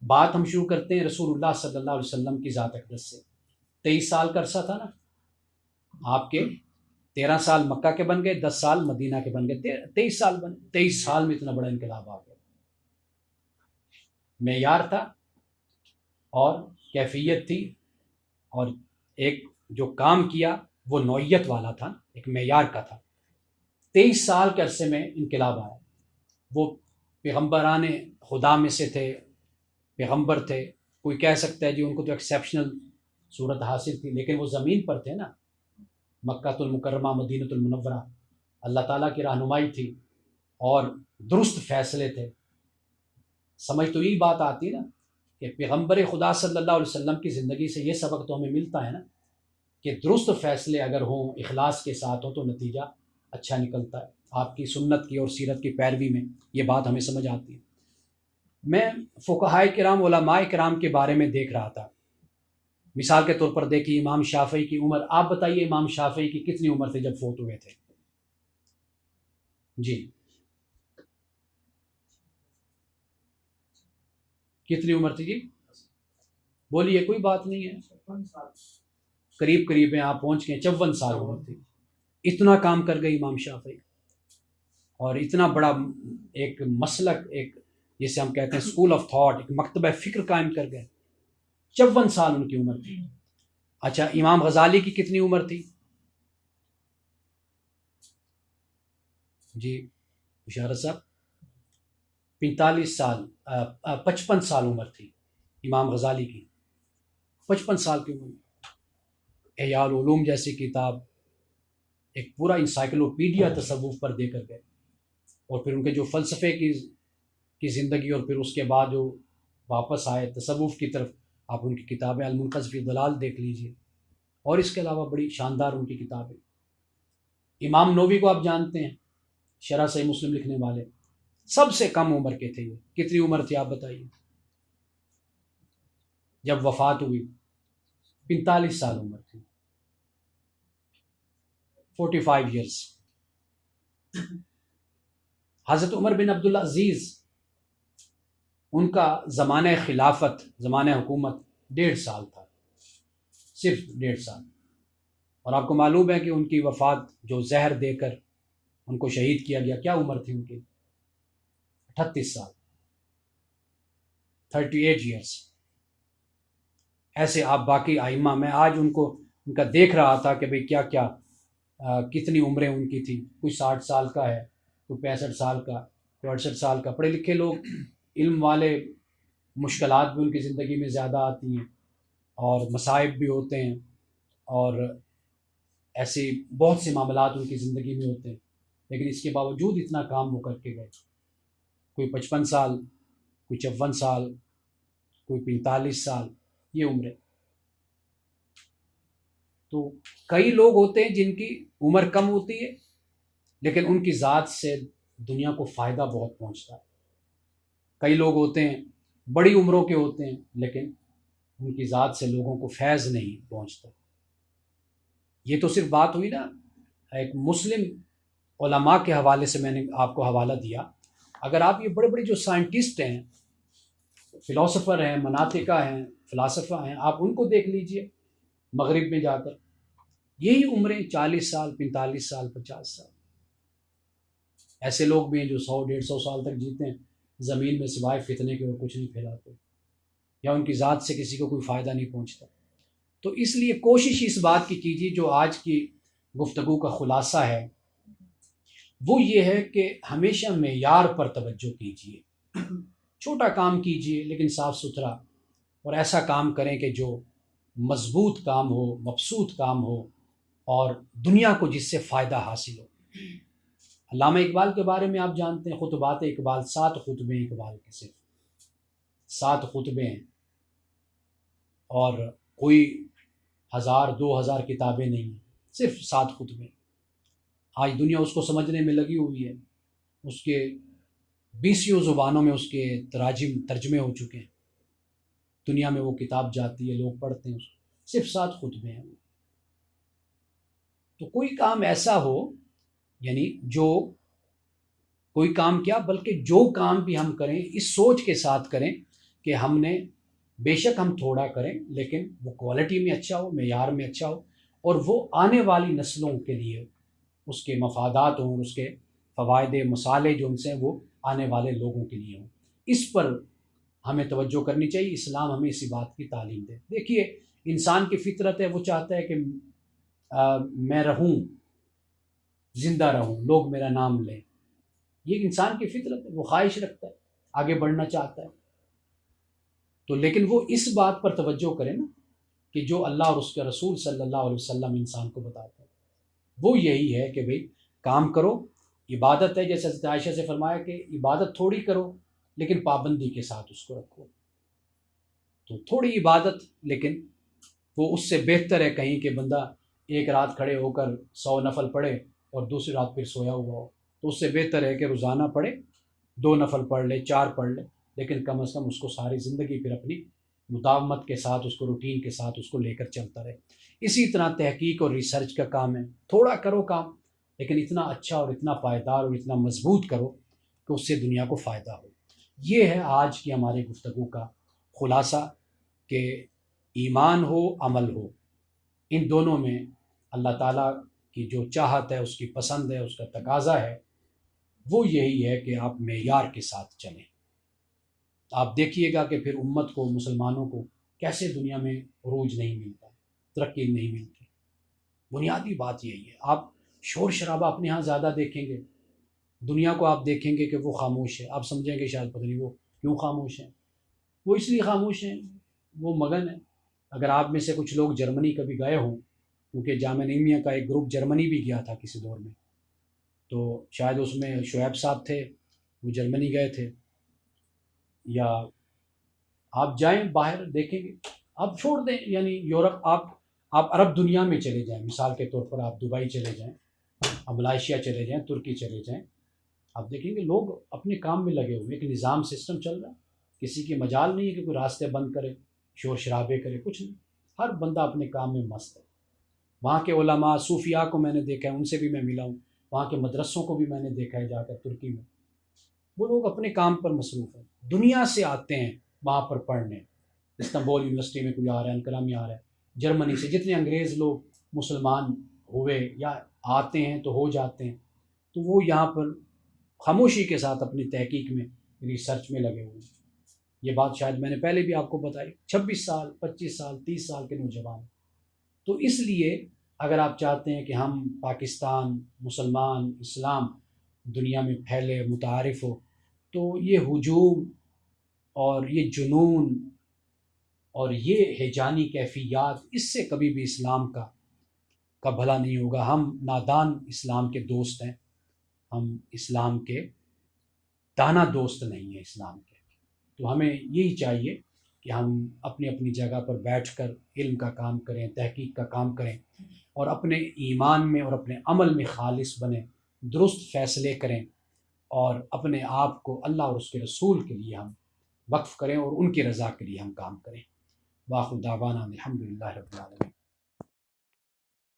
بات ہم شروع کرتے ہیں رسول اللہ صلی اللہ علیہ وسلم کی ذات اقدس سے۔ 23 سال کا عرصہ تھا نا آپ کے، 13 سال مکہ کے بن گئے، 10 سال مدینہ کے بن گئے، 23 سال بن، 23 سال میں اتنا بڑا انقلاب آ گیا۔ معیار تھا اور کیفیت تھی، اور ایک جو کام کیا وہ نوعیت والا تھا، ایک معیار کا تھا۔ 23 سال کے عرصے میں انقلاب آیا۔ وہ پیغمبران خدا میں سے تھے، پیغمبر تھے، کوئی کہہ سکتا ہے جی ان کو تو ایکسیپشنل صورت حاصل تھی، لیکن وہ زمین پر تھے نا، مکہ المکرمہ، مدینہ المنورہ، اللہ تعالیٰ کی رہنمائی تھی اور درست فیصلے تھے۔ سمجھ تو یہی بات آتی ہے نا کہ پیغمبر خدا صلی اللہ علیہ وسلم کی زندگی سے یہ سبق تو ہمیں ملتا ہے نا کہ درست فیصلے اگر ہوں، اخلاص کے ساتھ ہوں، تو نتیجہ اچھا نکلتا ہے۔ آپ کی سنت کی اور سیرت کی پیروی میں یہ بات ہمیں سمجھ آتی ہے۔ میں فقہائے کرام، علماء کرام کے بارے میں دیکھ رہا تھا مثال کے طور پر دیکھیے امام شافعی کی عمر، آپ بتائیے امام شافعی کی کتنی عمر تھی جب فوت ہوئے تھے؟ جی کتنی عمر تھی جی؟ بولیے، کوئی بات نہیں ہے، قریب قریب ہیں، آپ پہنچ گئے، 54 سال عمر تھی۔ اتنا کام کر گئے امام شافعی، اور اتنا بڑا ایک مسلک، ایک جسے ہم کہتے ہیں اسکول آف تھاٹ، ایک مکتبہ فکر قائم کر گئے۔ 54 سال ان کی عمر تھی۔ اچھا امام غزالی کی کتنی عمر تھی؟ جی بشارت صاحب، 45 سال، 55 سال عمر تھی امام غزالی کی، 55 سال کی عمر میں احیاء العلوم جیسی کتاب، ایک پورا انسائکلوپیڈیا تصوف پر دے کر گئے، اور پھر ان کے جو فلسفے کی زندگی، اور پھر اس کے بعد جو واپس آئے تصوف کی طرف، آپ ان کی کتابیں المنقذ فی الضلال دیکھ لیجئے، اور اس کے علاوہ بڑی شاندار ان کی کتابیں۔ امام نووی کو آپ جانتے ہیں، شرح صحیح مسلم لکھنے والے، سب سے کم عمر کے تھے یہ۔ کتنی عمر تھی آپ بتائیے جب وفات ہوئی؟ 45 سال عمر تھی، 45 ایئرس۔ حضرت عمر بن عبدالعزیز، ان کا زمانہ خلافت، زمانہ حکومت 1.5 سال تھا، صرف 1.5 سال، اور آپ کو معلوم ہے کہ ان کی وفات جو زہر دے کر ان کو شہید کیا گیا، کیا عمر تھی ان کی؟ 38 سال، 38 ایئرس۔ ایسے آپ باقی ائمہ، میں آج ان کا دیکھ رہا تھا کہ بھئی کیا کیا کتنی عمریں ان کی تھی، کوئی 60 سال کا ہے، کوئی 65 سال کا، کوئی 68 سال کا۔ پڑھے لکھے لوگ، علم والے، مشکلات بھی ان کی زندگی میں زیادہ آتی ہیں، اور مصائب بھی ہوتے ہیں، اور ایسے بہت سے معاملات ان کی زندگی میں ہوتے ہیں، لیکن اس کے باوجود اتنا کام وہ کر کے گئے۔ کوئی 55 سال، کوئی 54 سال، کوئی 45 سال، یہ عمریں۔ تو کئی لوگ ہوتے ہیں جن کی عمر کم ہوتی ہے، لیکن ان کی ذات سے دنیا کو فائدہ بہت پہنچتا ہے۔ کئی لوگ ہوتے ہیں بڑی عمروں کے ہوتے ہیں، لیکن ان کی ذات سے لوگوں کو فیض نہیں پہنچتا۔ یہ تو صرف بات ہوئی نا ایک مسلم علماء کے حوالے سے، میں نے آپ کو حوالہ دیا۔ اگر آپ یہ بڑے بڑے جو سائنٹسٹ ہیں، فلاسفر ہیں، مناطقہ ہیں، فلاسفہ ہیں، آپ ان کو دیکھ لیجئے مغرب میں جا کر، یہی عمریں 40 سال، 45 سال، 50 سال۔ ایسے لوگ بھی ہیں جو 100 150 سال تک جیتے ہیں، زمین میں سوائے فتنے کے اور کچھ نہیں پھیلاتے، یا ان کی ذات سے کسی کو کوئی فائدہ نہیں پہنچتا۔ تو اس لیے کوشش اس بات کی کیجیے، جو آج کی گفتگو کا خلاصہ ہے وہ یہ ہے کہ ہمیشہ معیار پر توجہ کیجیے، چھوٹا کام کیجیے لیکن صاف ستھرا، اور ایسا کام کریں کہ جو مضبوط کام ہو، مبسوط کام ہو، اور دنیا کو جس سے فائدہ حاصل ہو۔ علامہ اقبال کے بارے میں آپ جانتے ہیں، خطبات اقبال، 7 خطبے ہیں اقبال کے، صرف 7 خطبے ہیں، اور کوئی 1000 2000 کتابیں نہیں ہیں، صرف 7 خطبے۔ آج دنیا اس کو سمجھنے میں لگی ہوئی ہے، اس کے 20 زبانوں میں اس کے ترجمے ہو چکے ہیں، دنیا میں وہ کتاب جاتی ہے، لوگ پڑھتے ہیں اس کو، صرف 7 خطبے ہیں۔ تو کوئی کام ایسا ہو، یعنی جو کوئی کام کیا بلکہ جو کام بھی ہم کریں اس سوچ کے ساتھ کریں کہ ہم نے، بے شک ہم تھوڑا کریں لیکن وہ کوالٹی میں اچھا ہو، معیار میں اچھا ہو، اور وہ آنے والی نسلوں کے لیے اس کے مفادات ہوں، اس کے فوائد مصالح جو ان سے وہ آنے والے لوگوں کے لیے ہوں۔ اس پر ہمیں توجہ کرنی چاہیے، اسلام ہمیں اسی بات کی تعلیم دے۔ دیکھیے انسان کی فطرت ہے، وہ چاہتا ہے کہ میں رہوں، زندہ رہوں، لوگ میرا نام لیں، یہ انسان کی فطرت ہے، وہ خواہش رکھتا ہے، آگے بڑھنا چاہتا ہے۔ تو لیکن وہ اس بات پر توجہ کرے نا کہ جو اللہ اور اس کے رسول صلی اللہ علیہ وسلم انسان کو بتاتے ہیں، وہ یہی ہے کہ بھئی کام کرو، عبادت ہے، جیسے حضرت عائشہ سے فرمایا کہ عبادت تھوڑی کرو لیکن پابندی کے ساتھ اس کو رکھو۔ تو تھوڑی عبادت، لیکن وہ اس سے بہتر ہے کہیں کہ بندہ ایک رات کھڑے ہو کر 100 نفل پڑھے اور دوسری رات پھر سویا ہوا ہو۔ تو اس سے بہتر ہے کہ روزانہ پڑھے، 2 نفل پڑھ لے، 4 پڑھ لے، لیکن کم از کم اس کو ساری زندگی پھر اپنی مداومت کے ساتھ اس کو، روٹین کے ساتھ اس کو لے کر چلتا رہے۔ اسی طرح تحقیق اور ریسرچ کا کام ہے، تھوڑا کرو کام لیکن اتنا اچھا اور اتنا پائیدار اور اتنا مضبوط کرو کہ اس سے دنیا کو فائدہ ہو۔ یہ ہے آج کی ہماری گفتگو کا خلاصہ کہ ایمان ہو، عمل ہو، ان دونوں میں اللہ تعالیٰ کی جو چاہت ہے، اس کی پسند ہے، اس کا تقاضا ہے، وہ یہی ہے کہ آپ معیار کے ساتھ چلیں۔ آپ دیکھیے گا کہ پھر امت کو، مسلمانوں کو کیسے دنیا میں عروج نہیں ملتا، ترقی نہیں ملتی۔ بنیادی بات یہی ہے۔ آپ شور شرابہ اپنے ہاں زیادہ دیکھیں گے، دنیا کو آپ دیکھیں گے کہ وہ خاموش ہے، آپ سمجھیں گے شاید پتہ نہیں وہ کیوں خاموش ہیں۔ وہ اس لیے خاموش ہیں، وہ مگن ہیں۔ اگر آپ میں سے کچھ لوگ جرمنی کبھی گئے ہوں، کیونکہ جامعہ نعیمیہ کا ایک گروپ جرمنی بھی گیا تھا کسی دور میں، تو شاید اس میں شعیب صاحب تھے، وہ جرمنی گئے تھے، یا آپ جائیں باہر دیکھیں گے، آپ چھوڑ دیں یعنی یورپ، آپ عرب دنیا میں چلے جائیں، مثال کے طور پر آپ دبئی چلے جائیں، آپ ملائیشیا چلے جائیں، ترکی چلے جائیں، آپ دیکھیں گے لوگ اپنے کام میں لگے ہوئے، ایک نظام سسٹم چل رہا ہے، کسی کی مجال نہیں ہے کہ کوئی راستے بند کرے، شور شرابے کرے، کچھ نہیں، ہر بندہ اپنے کام میں مست ہے۔ وہاں کے علماء صوفیاء کو میں نے دیکھا ہے، ان سے بھی میں ملا ہوں، وہاں کے مدرسوں کو بھی میں نے دیکھا ہے جا کر ترکی میں، وہ لوگ اپنے کام پر مصروف ہیں، دنیا سے آتے ہیں وہاں پر پڑھنے، استنبول یونیورسٹی میں کوئی آ رہا ہے، انقرہ میں آ رہا ہے، جرمنی سے جتنے انگریز لوگ مسلمان ہوئے یا آتے ہیں تو ہو جاتے ہیں، تو وہ یہاں پر خاموشی کے ساتھ اپنی تحقیق میں، ریسرچ میں لگے ہوئے ہیں۔ یہ بات شاید میں نے پہلے بھی آپ کو بتائی، 26 سال، 25 سال، 30 سال کے نوجوان۔ تو اس لیے اگر آپ چاہتے ہیں کہ ہم پاکستان، مسلمان، اسلام دنیا میں پھیلے، متعارف ہو، تو یہ ہجوم اور یہ جنون اور یہ ہیجانی کیفیات، اس سے کبھی بھی اسلام کا بھلا نہیں ہوگا۔ ہم نادان اسلام کے دوست ہیں، ہم اسلام کے دانا دوست نہیں ہیں اسلام کے۔ تو ہمیں یہی چاہیے کہ ہم اپنی اپنی جگہ پر بیٹھ کر علم کا کام کریں، تحقیق کا کام کریں، اور اپنے ایمان میں اور اپنے عمل میں خالص بنیں، درست فیصلے کریں، اور اپنے آپ کو اللہ اور اس کے رسول کے لیے ہم وقف کریں اور ان کی رضا کے لیے ہم کام کریں۔ وآخر دعوانا الحمد للہ رب العالمین۔